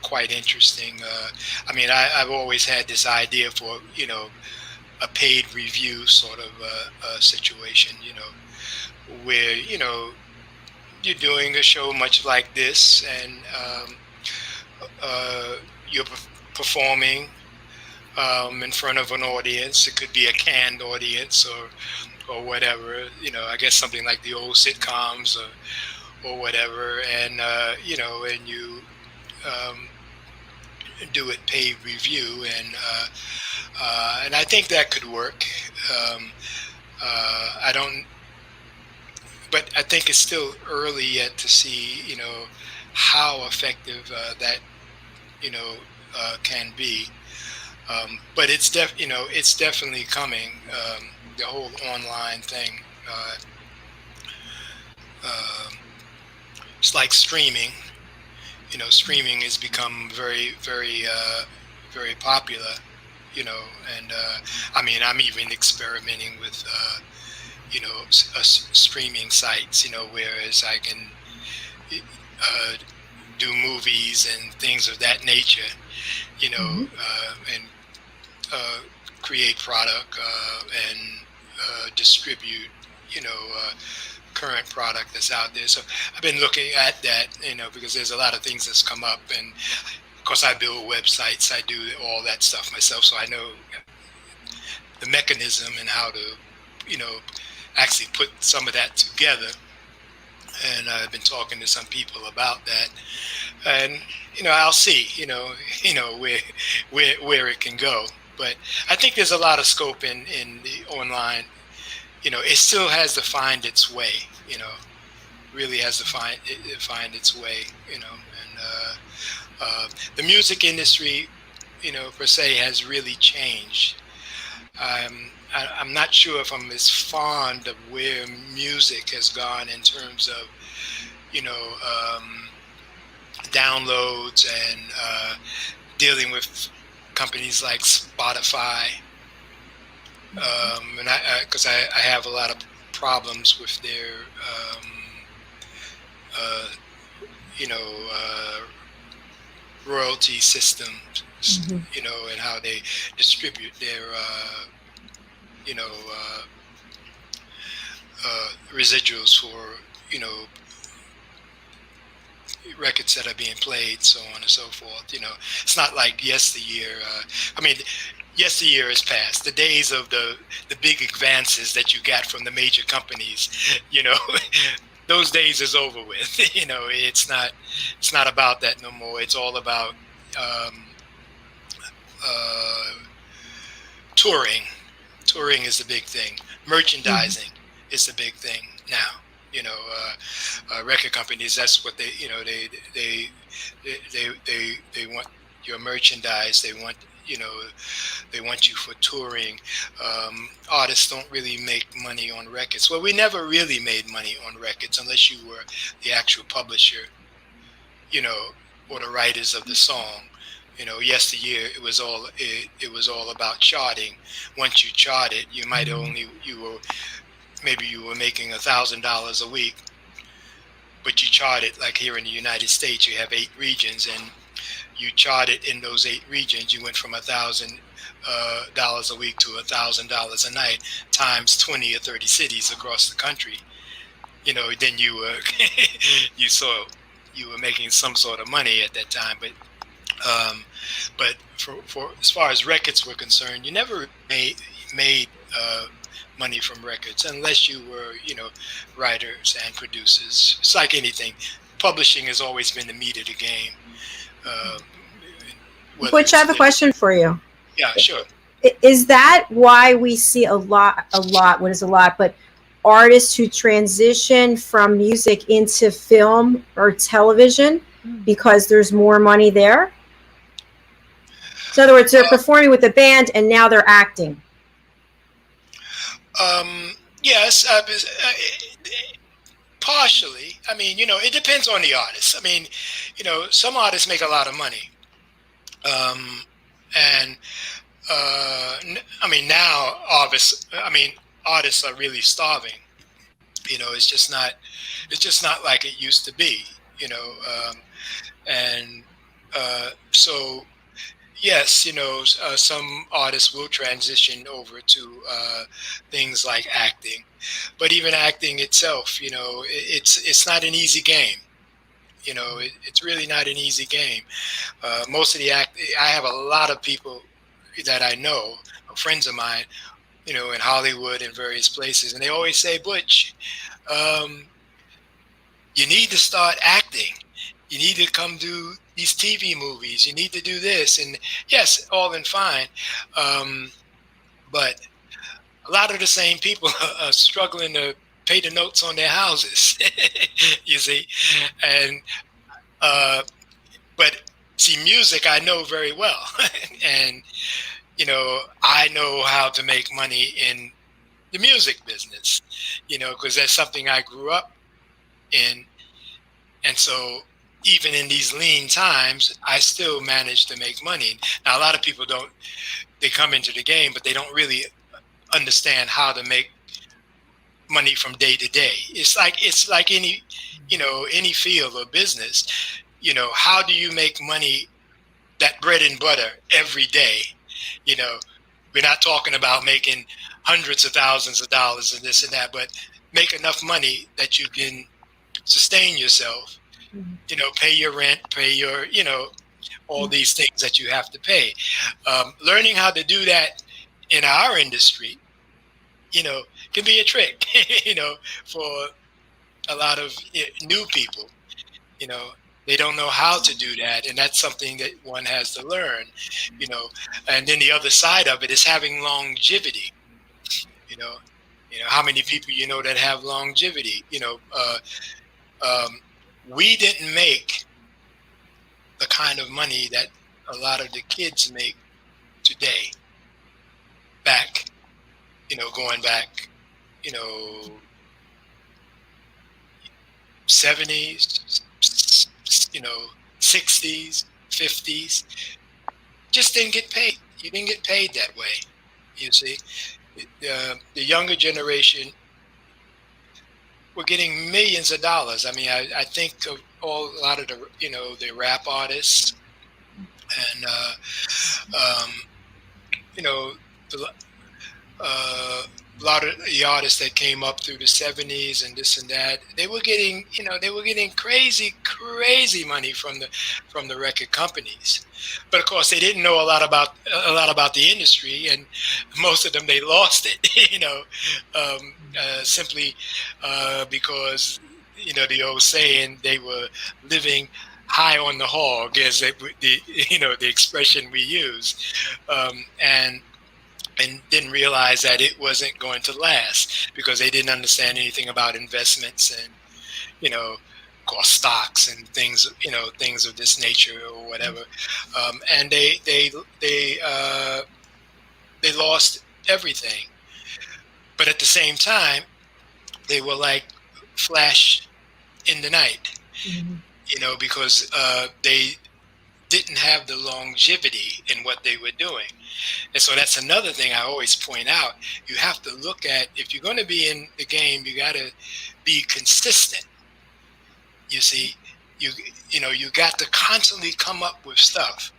D: quite interesting. I mean, I've always had this idea for, you know, a paid review sort of situation, you know, where, you know, you're doing a show much like this, and you're performing in front of an audience. It could be a canned audience or whatever, you know, I guess something like the old sitcoms or whatever, and you know, and you do it paid review, and I think that could work. I don't, but I think it's still early yet to see, you know, how effective that, you know, can be. But it's you know, it's definitely coming. The whole online thing. It's like streaming. You know, streaming has become very, very, very popular. You know, and I mean, I'm even experimenting with, you know, streaming sites. You know, whereas I can do movies and things of that nature. You know, and create product and distribute, you know, current product that's out there. So I've been looking at that, you know, because there's a lot of things that's come up, and of course I build websites, I do all that stuff myself, so I know the mechanism and how to, you know, actually put some of that together. And I've been talking to some people about that, and you know, I'll see, you know, where it can go. But I think there's a lot of scope in the online. You know, it still has to find its way. You know, really has to find its way. You know, and the music industry, you know, per se, has really changed. I'm not sure if I'm as fond of where music has gone in terms of, you know, downloads and dealing with companies like Spotify, and because I have a lot of problems with their, you know, royalty system, you know, and how they distribute their, you know, residuals for, you know, records that are being played, so on and so forth. You know, it's not like yesteryear. I mean, yesteryear is past. The days of the big advances that you got from the major companies, you know, those days is over with. You know, it's not about that no more. It's all about touring. Touring is the big thing. Merchandising is the big thing now. You know, record companies, that's what they, you know, they want your merchandise. They want, you know, they want you for touring. Artists don't really make money on records. Well, we never really made money on records unless you were the actual publisher, you know, or the writers of the song. You know, yesteryear it was all about charting. Once you charted, you might maybe you were making $1,000 a week, but you charted, like here in the United States, you have 8 regions, and you charted in those 8 regions. You went from $1,000 a week to $1,000 a night times 20 or 30 cities across the country. You know, then you were you were making some sort of money at that time. But for as far as records were concerned, you never made money from records unless you were, you know, writers and producers. It's like anything. Publishing has always been the meat of the game.
C: Butch, I have a question for you.
D: Yeah, sure.
C: Is that why we see a lot, what is a lot, but artists who transition from music into film or television? because there's more money there? So in other words, they're performing with the band and now they're acting.
D: Yes, partially. I mean, it depends on the artist. I mean, some artists make a lot of money. And I mean, now artists are really starving. It's just not like it used to be, and so yes, some artists will transition over to things like acting, but even acting itself, it's not an easy game. It's really not an easy game. Most of the I have a lot of people that I know, friends of mine, in Hollywood and various places, and they always say, Butch, you need to start acting. You need to come do these TV movies. You need to do this. And yes, all and fine. But a lot of the same people are struggling to pay the notes on their houses, you see. And, but see, music I know very well. And, I know how to make money in the music business, because that's something I grew up in. And so even in these lean times, I still manage to make money. Now, a lot of people they come into the game, but they don't really understand how to make money from day to day. It's like any, any field or business, how do you make money, that bread and butter every day? We're not talking about making hundreds of thousands of dollars and this and that, but make enough money that you can sustain yourself, pay your rent, pay your, all these things that you have to pay. Learning how to do that in our industry, can be a trick, for a lot of new people. They don't know how to do that, and that's something that one has to learn, And then the other side of it is having longevity. How many people that have longevity? We didn't make the kind of money that a lot of the kids make today. Back, going back, 70s, 60s, 50s, just didn't get paid. You didn't get paid that way, you see. The younger generation were getting millions of dollars. I mean, I think of a lot of the, the rap artists and, a lot of the artists that came up through the 70s and this and that, they were getting crazy money from the record companies. But of course, they didn't know a lot about the industry, and most of them, they lost it, simply because, the old saying, they were living high on the hog, as the expression we use, and didn't realize that it wasn't going to last because they didn't understand anything about investments and, of course, stocks and things, things of this nature or whatever. And they lost everything. But at the same time, they were like flash in the night, because they didn't have the longevity in what they were doing. And so that's another thing I always point out. You have to look at, if you're going to be in the game, you got to be consistent. You see, you got to constantly come up with stuff.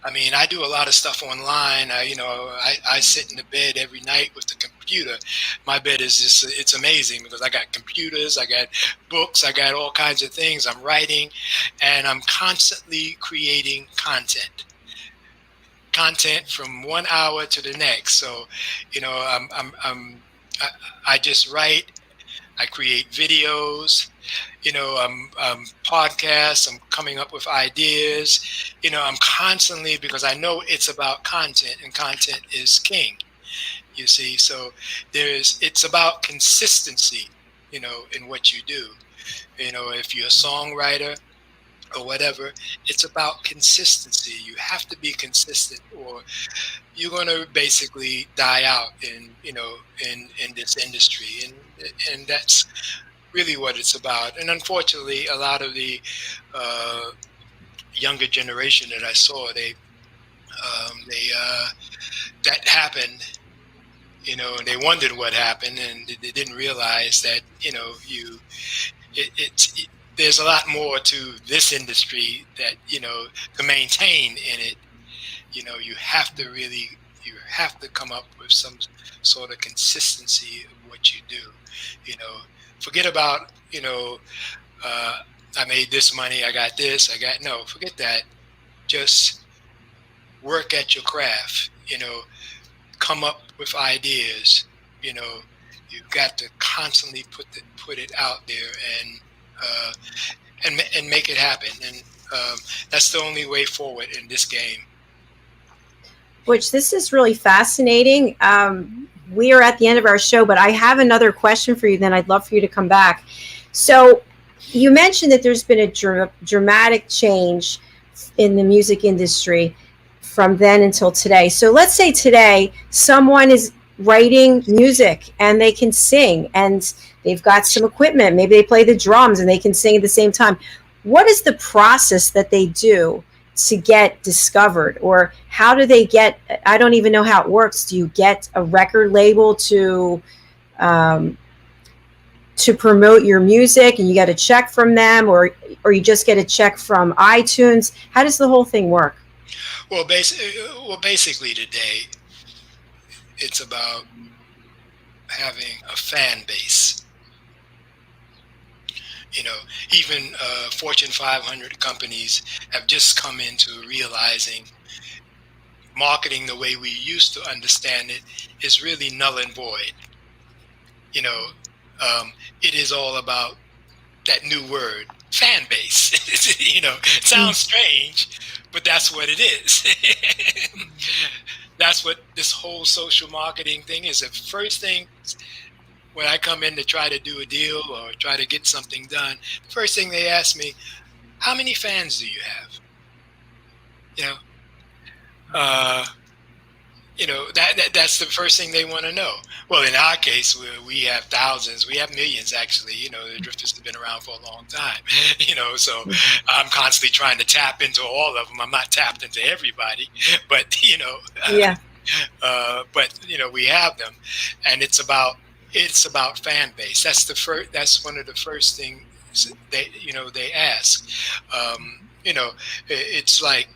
D: I mean, I do a lot of stuff online. I sit in the bed every night with the computer. My bed is just, it's amazing because I got computers, I got books, I got all kinds of things. I'm writing, and I'm constantly creating content from 1 hour to the next. So, I just write, I create videos, I'm podcasts, I'm coming up with ideas, I'm constantly, because I know it's about content, and content is king, you see. So it's about consistency, in what you do. If you're a songwriter, or whatever. It's about consistency. You have to be consistent, or you're going to basically die out in this industry, and that's really what it's about. And unfortunately, a lot of the younger generation that I saw, they that happened, and they wondered what happened, and they didn't realize that there's a lot more to this industry that to maintain in it. You have to come up with some sort of consistency of what you do. Forget about I made this money, I got this, no, forget that. Just work at your craft, come up with ideas. You've got to constantly put it out there and make it happen. And that's the only way forward in this game.
C: Which this is really fascinating. We are at the end of our show, but I have another question for you. Then I'd love for you to come back. So you mentioned that there's been a dramatic change in the music industry from then until today. So let's say today someone is writing music and they can sing and they've got some equipment. Maybe they play the drums and they can sing at the same time. What is the process that they do to get discovered, or how do they get, I don't even know how it works. Do you get a record label to promote your music and you get a check from them, or you just get a check from iTunes? How does the whole thing work?
D: Well, basically today, it's about having a fan base. Even Fortune 500 companies have just come into realizing marketing the way we used to understand it is really null and void. It is all about that new word, fan base. It sounds strange, but that's what it is. That's what this whole social marketing thing is. The first thing when I come in to try to do a deal or try to get something done, the first thing they ask me, how many fans do you have? That's the first thing they want to know. Well, in our case, we have thousands, we have millions actually. The Drifters have been around for a long time. So I'm constantly trying to tap into all of them. I'm not tapped into everybody, but
C: Yeah.
D: But we have them, and it's about fan base. That's one of the first things they ask. It's like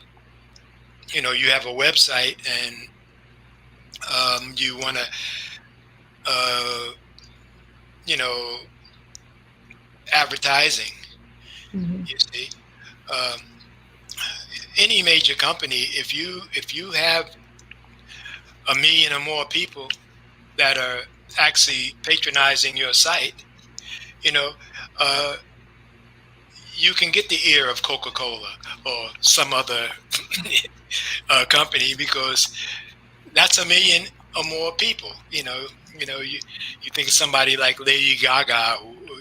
D: you have a website and you want to advertising. Mm-hmm. You see, any major company, if you have 1 million or more people that are actually patronizing your site, you can get the ear of Coca-Cola or some other company, because that's 1 million or more people. You think of somebody like Lady Gaga,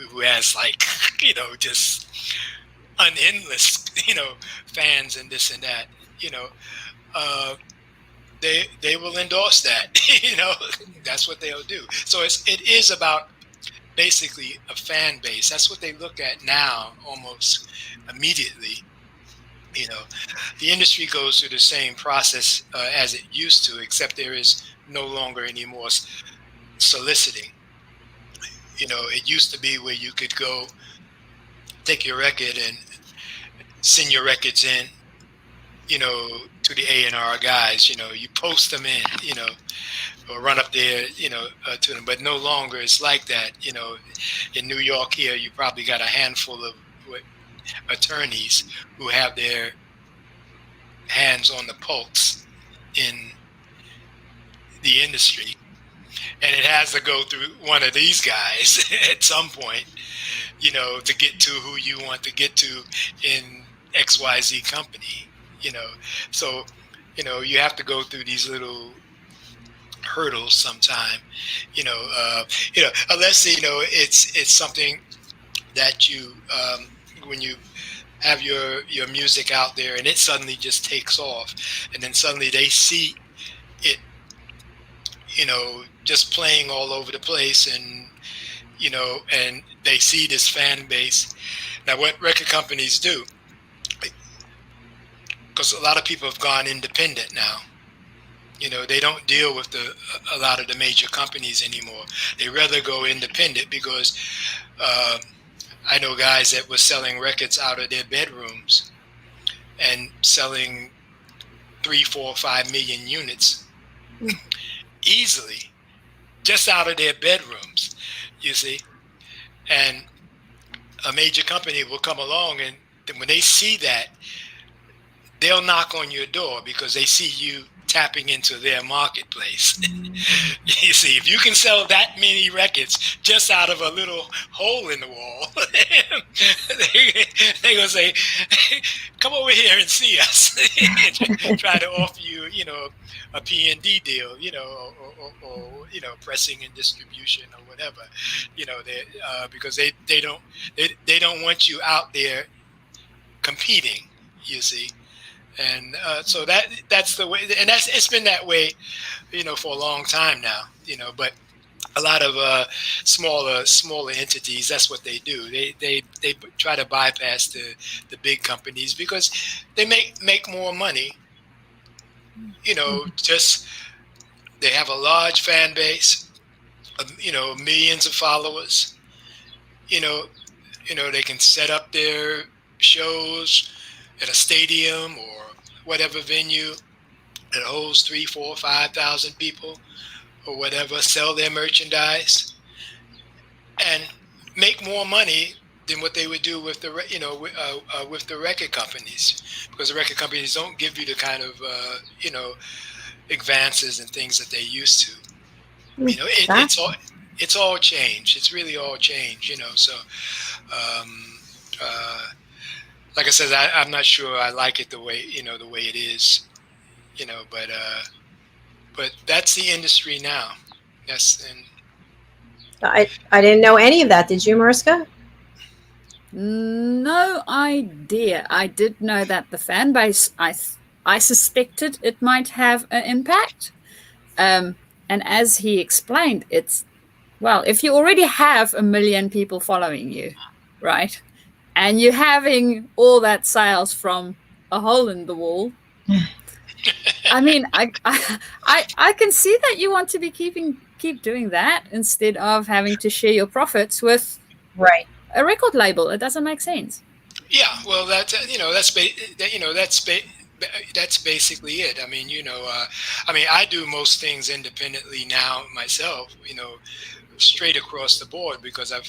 D: who has just endless fans and this and that. They will endorse that. That's what they'll do. So it is about basically a fan base. That's what they look at now almost immediately. The industry goes through the same process as it used to, except there is no longer any more soliciting. It used to be where you could go take your record and send your records in, to the A&R guys. You post them in, or run up there, to them. But no longer it's like that. In New York here, you probably got a handful of attorneys who have their hands on the pulse in the industry, and it has to go through one of these guys at some point, to get to who you want to get to in XYZ company. So you have to go through these little hurdles sometime, unless it's something that you when you have your music out there, and it suddenly just takes off, and then suddenly they see it, just playing all over the place, and and they see this fan base. Now, what record companies do, because a lot of people have gone independent now. They don't deal with a lot of the major companies anymore. They rather go independent, because I know guys that were selling records out of their bedrooms and selling 3, 4, 5 million units easily, just out of their bedrooms, you see. And a major company will come along, and when they see that, they'll knock on your door because they see you tapping into their marketplace. You see, if you can sell that many records just out of a little hole in the wall, they're going to say, come over here and see us. Try to offer you, a P&D deal, or pressing and distribution or whatever, because they don't want you out there competing, you see. And so that's the way, and it's been that way, for a long time now, but a lot of smaller entities, that's what they do. They try to bypass the big companies because they make more money. Just they have a large fan base, millions of followers. They can set up their shows at a stadium or whatever venue that holds 3, 4, 5,000 people or whatever, sell their merchandise and make more money than what they would do with the with the record companies, because the record companies don't give you the kind of advances and things that they used to. It's all changed. It's really all changed. So like I said, I'm not sure I like it the way it is, but that's the industry now. Yes. And
C: I didn't know any of that. Did you, Mariska?
E: No idea. I did know that the fan base, I suspected it might have an impact. And as he explained, if you already have 1 million people following you, right? And you're having all that sales from a hole in the wall. I mean, I can see that you want to be keep doing that instead of having to share your profits with a record label. It doesn't make sense.
D: Yeah, well, that's basically it. I mean, I do most things independently now myself. Straight across the board, because I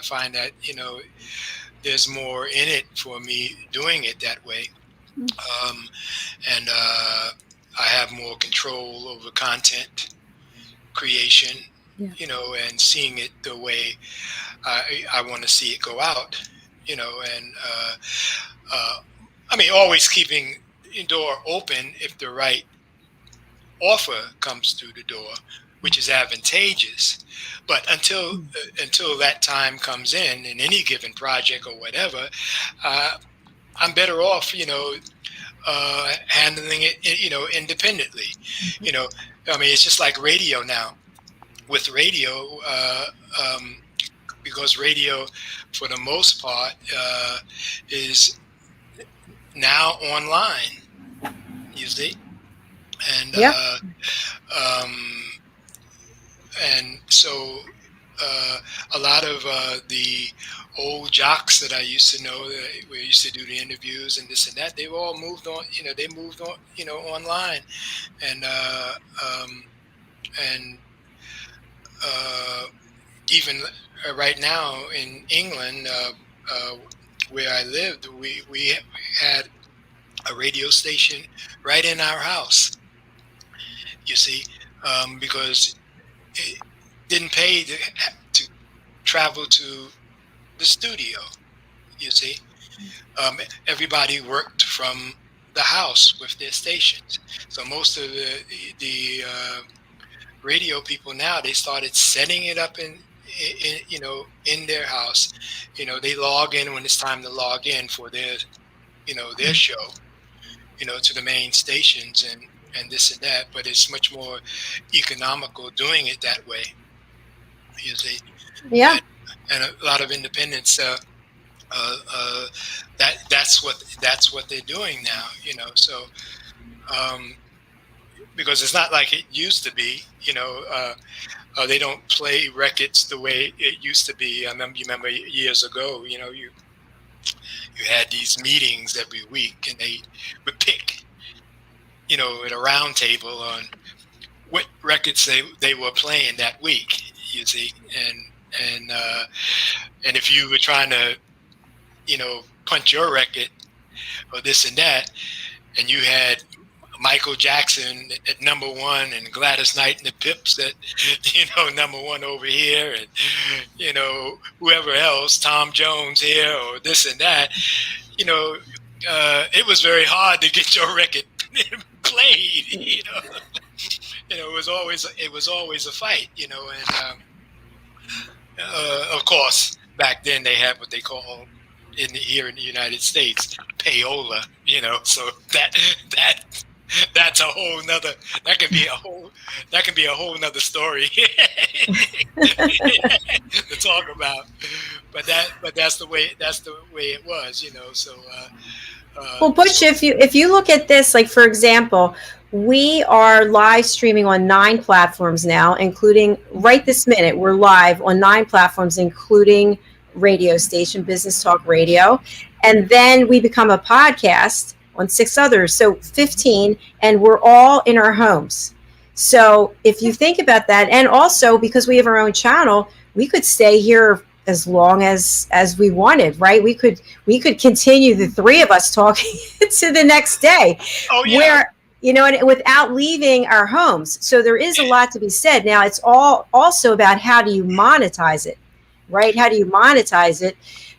D: find that there's more in it for me doing it that way. And I have more control over content creation, and seeing it the way I want to see it go out, and always keeping the door open if the right offer comes through the door, which is advantageous. But until that time comes in any given project or whatever, I'm better off, handling it, independently. It's just like radio now. With radio, because radio, for the most part, is now online. You see, and and so a lot of the old jocks that I used to know, that we used to do the interviews and this and that, they've all moved on. They moved on, online, and even right now in England, where I lived, we had a radio station right in our house. You see, because it didn't pay to travel to the studio. You see, everybody worked from the house with their stations. So most of the radio people now, they started setting it up in in their house. They log in when it's time to log in for their show, to the main stations and this and that. But it's much more economical doing it that way. You see,
C: Yeah.
D: and a lot of independents. That's what they're doing now. So. Because it's not like it used to be, they don't play records the way it used to be. You remember years ago, you had these meetings every week, and they would pick, at a round table on what records they were playing that week. You see, and if you were trying to, punch your record or this and that, and you had Michael Jackson at number one and Gladys Knight and the Pips at, number one over here, and, whoever else, Tom Jones here or this and that, it was very hard to get your record played, it was always a fight, and of course, back then they had what they call here in the United States, payola, so that's a whole nother. That can be a whole nother story to talk about. But that's the way it was, So.
C: Well, Butch, if you look at this, like for example, we are live streaming on 9 platforms now, including right this minute. We're live on 9 platforms, including radio station, Business Talk Radio, and then we become a podcast on 6 others, so 15, and we're all in our homes. So if you think about that, and also because we have our own channel, we could stay here as long as we wanted, right? We could continue, the 3 of us talking to the next day.
D: Oh yeah.
C: Where, and without leaving our homes. So there is a lot to be said. Now it's all also about how do you monetize it, right? How do you monetize it?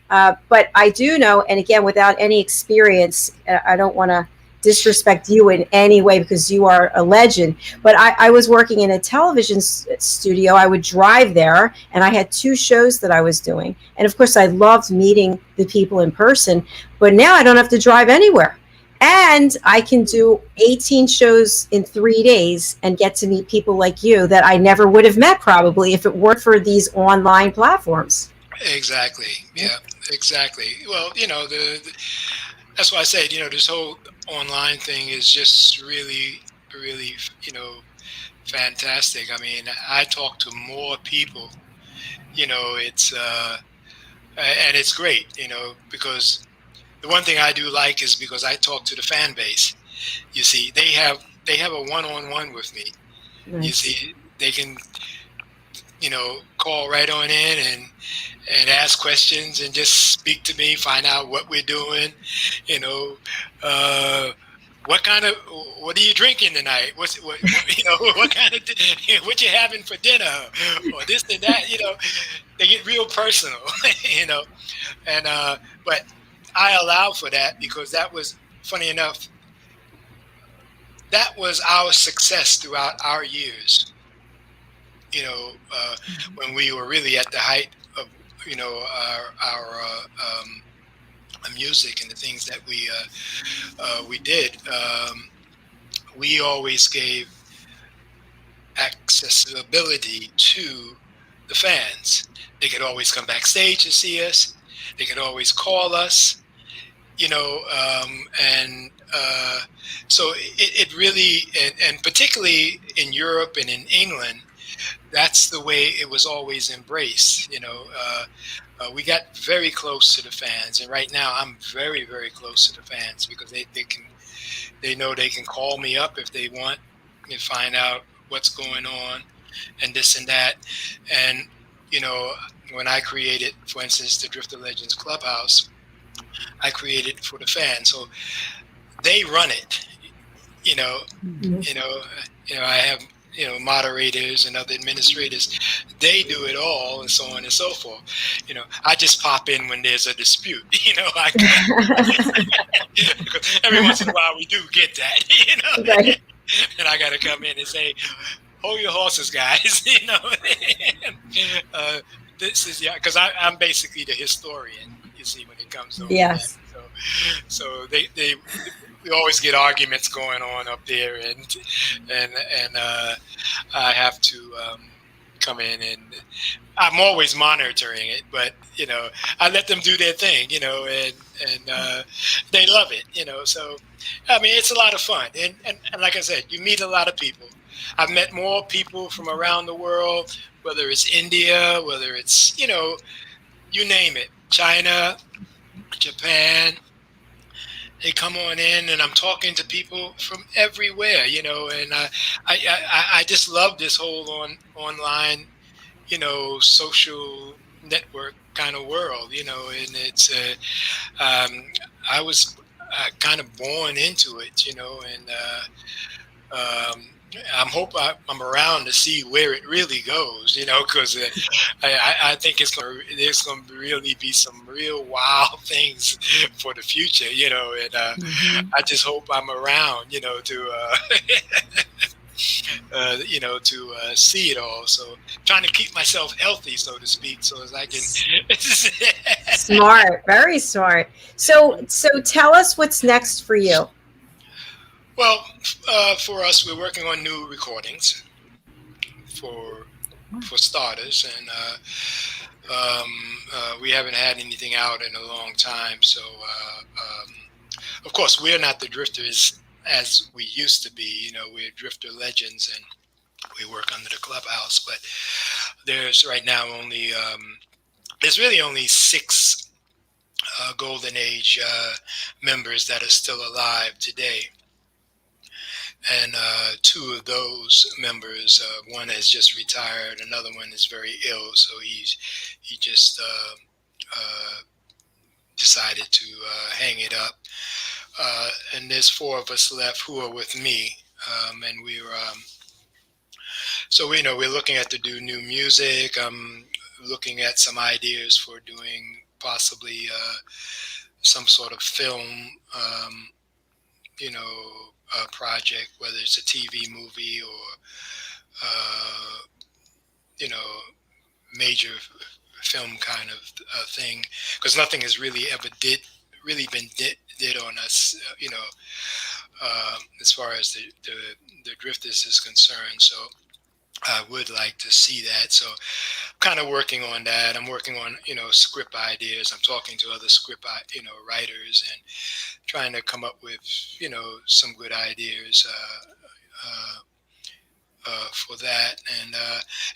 C: But I do know, and again, without any experience, I don't want to disrespect you in any way because you are a legend. But I was working in a television studio. I would drive there, and I had 2 shows that I was doing. And of course, I loved meeting the people in person. But now I don't have to drive anywhere. And I can do 18 shows in 3 days and get to meet people like you that I never would have met probably if it weren't for these online platforms.
D: Exactly. Yeah, exactly. Well, that's why I say, this whole online thing is just really, really, fantastic. I mean, I talk to more people, it's, and it's great, because the one thing I do like is because I talk to the fan base. You see, they have a one-on-one with me. Nice. You see, they can, call right on in and ask questions and just speak to me, find out what we're doing, what are you drinking tonight? What kind of, what you having for dinner or this and that, they get real personal, and, but I allow for that because that was, funny enough, that was our success throughout our years. When we were really at the height of, our music and the things that we did, we always gave accessibility to the fans. They could always come backstage to see us. They could always call us, so it really, and particularly in Europe and in England, that's the way it was always embraced. We got very close to the fans, and right now I'm very, very close to the fans because they know they can call me up if they want and find out what's going on and this and that. And when I created, for instance, the Drifter Legends Clubhouse, I created for the fans, so they run it. I have moderators and other administrators. They do it all, and so on and so forth. I just pop in when there's a dispute. Every once in a while we do get that.
C: Right.
D: And I got to come in and say, hold your horses, guys. this is because I'm basically the historian. You see, when it comes to
C: Yes.
D: that. So we always get arguments going on up there, and I have to come in, and I'm always monitoring it, but I let them do their thing, and they love it, So I mean, it's a lot of fun, and like I said, you meet a lot of people. I've met more people from around the world, whether it's India, whether it's you name it, China, Japan. They come on in, and I'm talking to people from everywhere, and I just love this whole online, social network kind of world, and it's I was kind of born into it, and I'm around to see where it really goes, because I think there's going to really be some real wild things for the future, and I just hope I'm around, to see it all. So trying to keep myself healthy, so to speak, so as I can.
C: Smart, very smart. So tell us what's next for you.
D: Well, for us, we're working on new recordings for starters, and we haven't had anything out in a long time. So, of course, we're not the drifters as we used to be. We're drifter legends, and we work under the Clubhouse. But there's right now there's really only 6 Golden Age members that are still alive today. And 2 of those members, one has just retired, another one is very ill, so he just decided to hang it up. And there's 4 of us left who are with me, and we're so we're looking at to do new music. I'm looking at some ideas for doing possibly some sort of film, project, whether it's a TV movie or major film kind of thing, because nothing has really ever been did on us, as far as the drifters is concerned. So I would like to see that. So I'm kind of working on that. I'm working on, script ideas. I'm talking to other script, writers, and trying to come up with, some good ideas for that.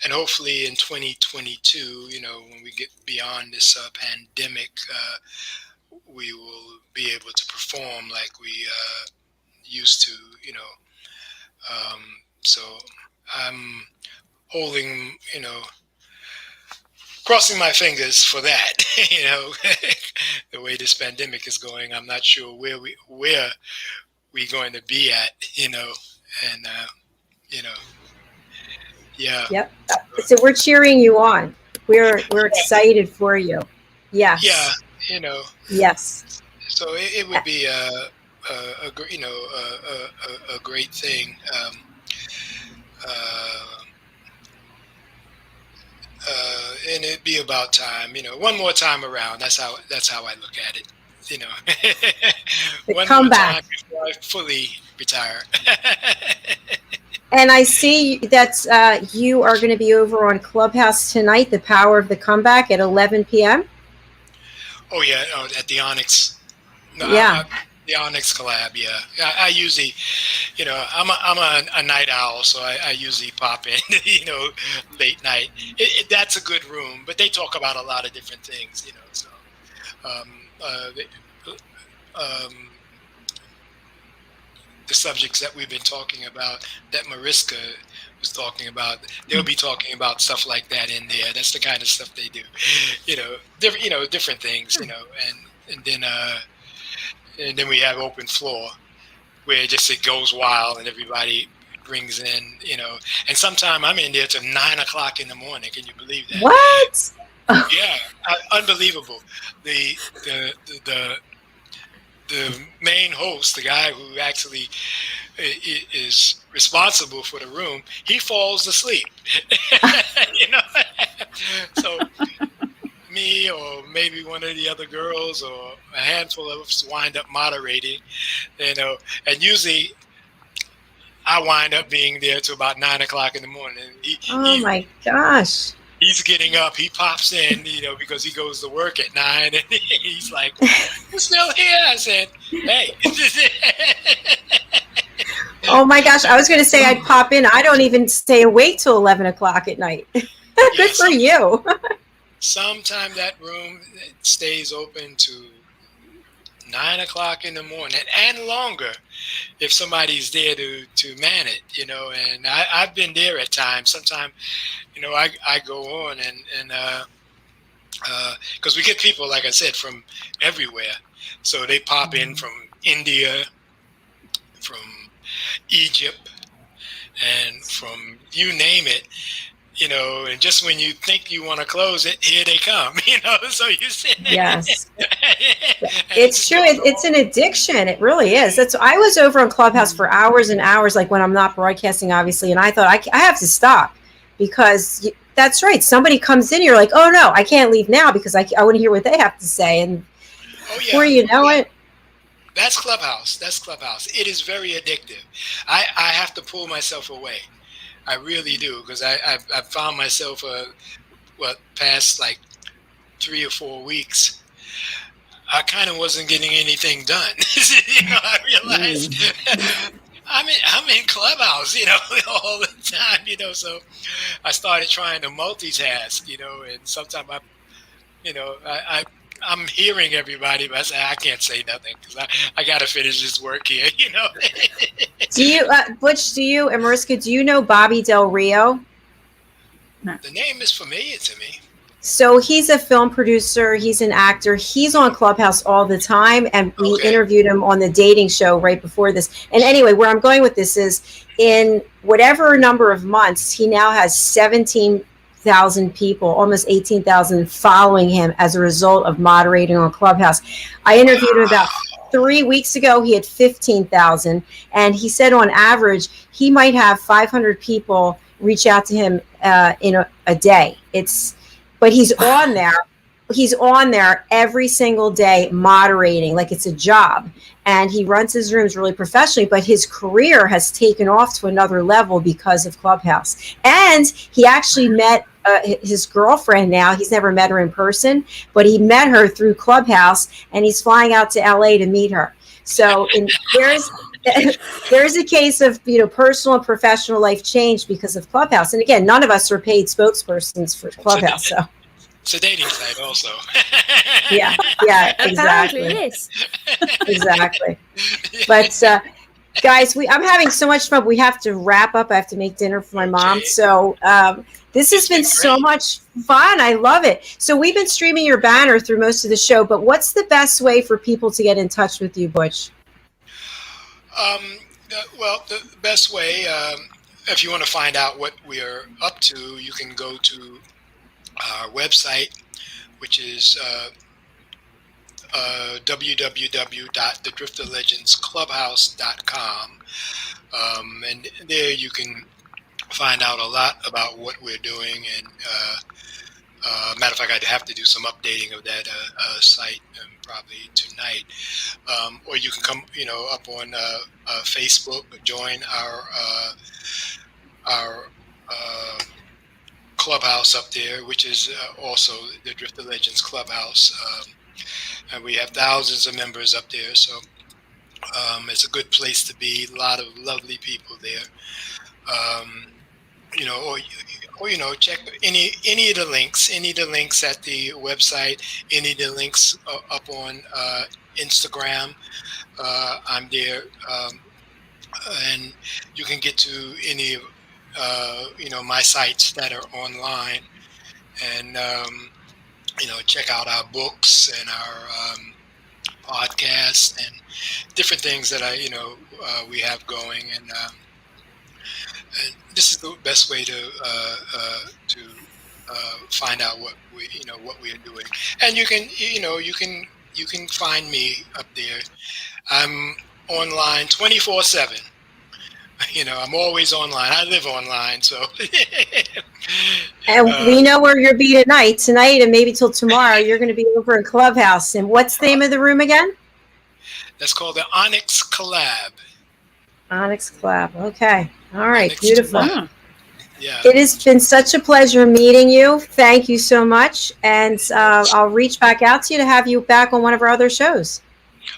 D: And hopefully in 2022, when we get beyond this pandemic, we will be able to perform like we used to, so I'm holding, crossing my fingers for that. The way this pandemic is going, I'm not sure where we're going to be at, and yeah.
C: Yep. So we're cheering you on. We're excited for you. Yes.
D: Yeah.
C: Yes.
D: So it would be a great thing. And it'd be about time, one more time around. That's how I look at it, One
C: come
D: more
C: back
D: time before I fully retire.
C: And I see that you are going to be over on Clubhouse tonight, The Power of the Comeback at 11 p.m.
D: Oh yeah, at the Onyx. No,
C: Yeah.
D: The Onyx collab, yeah. I usually, I'm a night owl, so I usually pop in, late night. That's a good room, but they talk about a lot of different things, So, the subjects that we've been talking about, that Mariska was talking about, they'll be talking about stuff like that in there. That's the kind of stuff they do, different things, and then we have open floor where it goes wild and everybody brings in, and sometimes I'm in there till 9 o'clock in the morning. Can you believe that?
C: What?
D: Yeah, unbelievable. The main host, the guy who actually is responsible for the room, he falls asleep. So me or maybe one of the other girls or a handful of us wind up moderating, and usually I wind up being there till about 9 o'clock in the morning.
C: Oh my gosh.
D: He's getting up. He pops in, because he goes to work at 9, and he's like, "You're still here?" I said, "Hey."
C: Oh my gosh. I was going to say I'd pop in. I don't even stay awake till 11 o'clock at night. Good for you.
D: Sometime that room stays open to 9 o'clock in the morning and longer if somebody's there to man it, and I've been there at times. Sometimes, I go on and because we get people, like I said, from everywhere. So they pop in from India, from Egypt, and from you name it. And just when you think you want to close it, here they come, so you sit there.
C: Yes. It's true. It's an addiction. It really is. I was over on Clubhouse for hours and hours, like when I'm not broadcasting, obviously. And I thought I have to stop because that's right. Somebody comes in, you're like, oh no, I can't leave now because I want to hear what they have to say. And before you know it.
D: That's Clubhouse. It is very addictive. I have to pull myself away. I really do, because I found myself past like 3 or 4 weeks, I kind of wasn't getting anything done. I realized I'm in Clubhouse, all the time, so I started trying to multitask, and sometimes I'm hearing everybody, but I say I can't say nothing because I got to finish this work here,
C: Do you, Butch, and Mariska, do you know Bobby Del Rio?
E: No.
D: The name is familiar to me.
C: So he's a film producer. He's an actor. He's on Clubhouse all the time. And we interviewed him on the dating show right before this. And anyway, where I'm going with this is in whatever number of months, he now has 17,000 people, almost 18,000 following him as a result of moderating on Clubhouse. I interviewed him about 3 weeks ago. He had 15,000. And he said on average, he might have 500 people reach out to him in a day. But he's on there. He's on there every single day moderating like it's a job. And he runs his rooms really professionally, but his career has taken off to another level because of Clubhouse. And he actually met his girlfriend now. He's never met her in person, but he met her through Clubhouse, and he's flying out to LA to meet her. So there's a case of, personal and professional life change because of Clubhouse. And again, none of us are paid spokespersons for Clubhouse. So
D: it's a dating site also.
C: yeah, exactly.
E: Apparently it is.
C: Exactly. But guys, I'm having so much fun. We have to wrap up. I have to make dinner for my mom. So this has been so much fun. I love it. So we've been streaming your banner through most of the show, but what's the best way for people to get in touch with you, Butch?
D: The best way, if you want to find out what we are up to, you can go to our website, which is www.thedrifterlegendsclubhouse.com. And there you can find out a lot about what we're doing. And matter of fact, I'd have to do some updating of that site probably tonight. Or you can come, up on Facebook, join our Clubhouse up there, which is also the Drifter Legends Clubhouse. And we have thousands of members up there, so it's a good place to be. A lot of lovely people there. Or check any of the links at the website, any of the links up on Instagram. I'm there, and you can get to any of my sites that are online, and check out our books and our podcasts and different things that we have going. And this is the best way to find out what we are doing. And you can find me up there. I'm online 24/7. I'm always online. I live online, so.
C: And we know where you'll be tonight, and maybe till tomorrow. You're going to be over in Clubhouse. And what's the name of the room again?
D: That's called the Onyx Collab.
C: Onyx Collab. Okay. All right.
D: Onyx
C: Beautiful.
D: Collab. Yeah.
C: It has been such a pleasure meeting you. Thank you so much. And I'll reach back out to you to have you back on one of our other shows.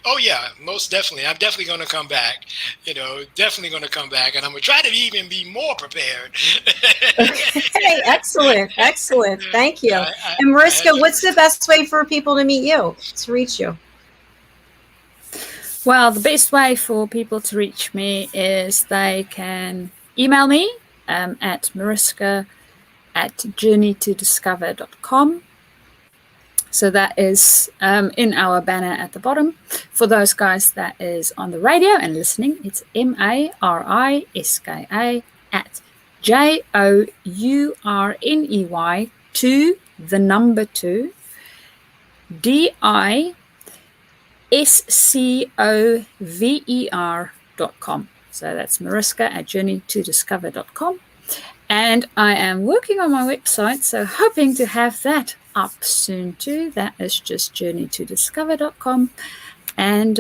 D: Oh, yeah, most definitely. I'm definitely going to come back. Definitely going to come back. And I'm going to try to even be more prepared.
C: Okay, excellent. Excellent. Thank you. And Mariska, what's the best way for people to meet you, to reach you?
E: Well, the best way for people to reach me is they can email me at mariska@journeytodiscover.com. So that is in our banner at the bottom. For those guys that is on the radio and listening, it's MARISKA @JOURNEY 2 DISCOVER.com. So that's mariska@journeytodiscover.com. And I am working on my website, so hoping to have that up soon too. That is just journeytodiscover.com. And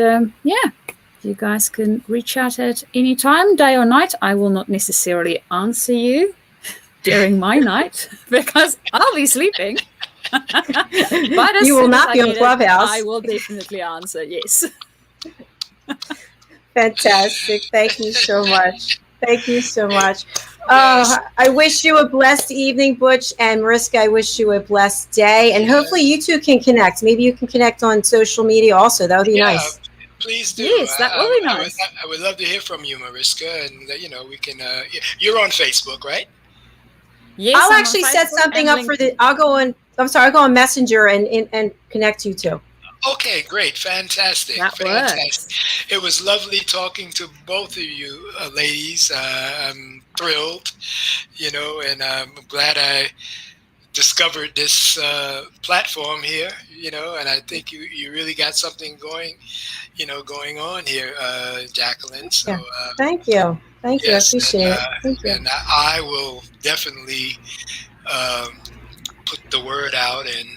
E: you guys can reach out at any time, day or night. I will not necessarily answer you during my night because I'll be sleeping. But
C: you will not be on Clubhouse.
E: I will definitely answer, yes.
C: Fantastic. Thank you so much. Thank you so much. I wish you a blessed evening, Butch, and Mariska, I wish you a blessed day. And hopefully you two can connect. Maybe you can connect on social media also. That would be nice.
D: Please do.
E: Yes, that would be nice.
D: I would love to hear from you, Mariska. And, we can, you're on Facebook, right?
E: Yes,
C: I'll actually set something up for I'll go on Messenger and connect you two.
D: Okay, great. Fantastic.
E: That
D: Fantastic. It was lovely talking to both of you ladies. I'm thrilled, and I'm glad I discovered this platform here, and I think you really got something going on here, Jacalyn. So
C: thank you. Thank you. I appreciate it. Thank you.
D: And I will definitely put the word out and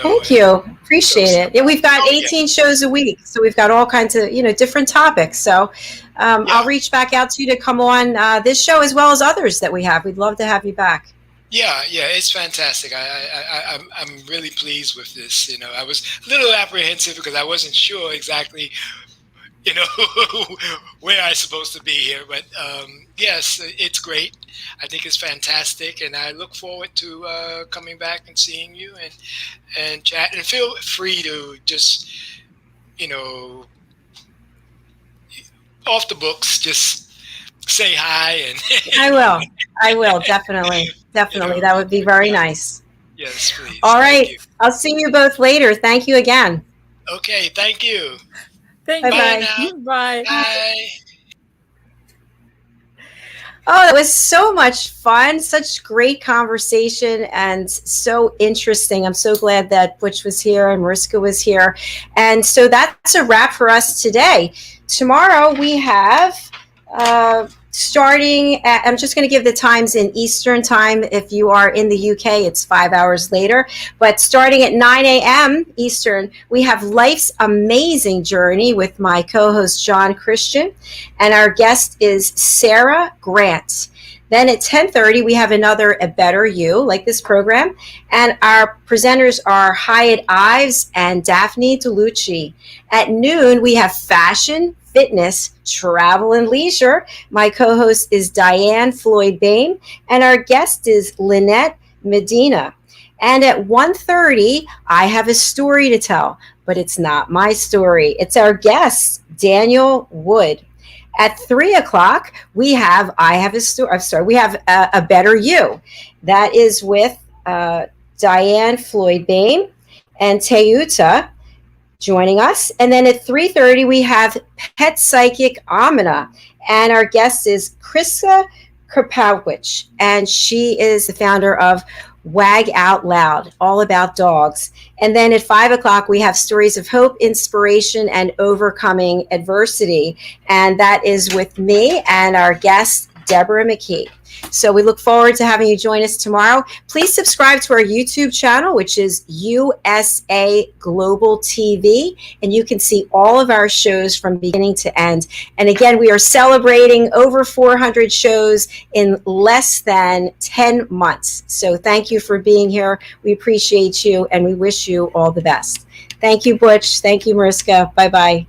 C: Thank you. Appreciate it. Yeah, we've got 18 shows a week, so we've got all kinds of different topics. So I'll reach back out to you to come on this show as well as others that we have. We'd love to have you back.
D: Yeah, it's fantastic. I'm really pleased with this. I was a little apprehensive because I wasn't sure exactly where I'm supposed to be here. But yes, it's great. I think it's fantastic, and I look forward to coming back and seeing you and chat. And feel free to just, off the books, just say hi. And I will definitely. That would be very nice. Yes, please.
C: All right. I'll see you both later. Thank you again.
D: Okay, thank you.
E: Thank you.
C: Bye.
E: Bye.
D: Bye.
C: Oh, it was so much fun. Such great conversation and so interesting. I'm so glad that Butch was here and Mariska was here. And so that's a wrap for us today. Tomorrow we have starting at, I'm just going to give the times in Eastern time. If you are in the UK, it's 5 hours later. But starting at 9 a.m. Eastern, we have Life's Amazing Journey with my co-host, John Christian. And our guest is Sarah Grant. Then at 10:30, we have another A Better You, like this program. And our presenters are Hyatt Ives and Daphne DeLucci. At noon, we have Fashion, Fitness, Travel, and Leisure. My co-host is Diane Floyd-Bain, and our guest is Lynette Medina. And at 1:30, I have a story to tell, but it's not my story. It's our guest, Daniel Wood. At 3 o'clock, we have we have A Better You. That is with Diane Floyd-Bain and Teuta joining us. And then at 3:30, we have Pet Psychic Amina. And our guest is Krista Kerbeck, and she is the founder of Wag Out Loud, all about dogs. And then at 5 o'clock, we have stories of hope, inspiration, and overcoming adversity. And that is with me and our guest, Deborah McKee. So we look forward to having you join us tomorrow. Please subscribe to our YouTube channel, which is USA Global TV, and you can see all of our shows from beginning to end. And again, we are celebrating over 400 shows in less than 10 months. So thank you for being here. We appreciate you, and we wish you all the best. Thank you, Butch. Thank you, Mariska. Bye-bye.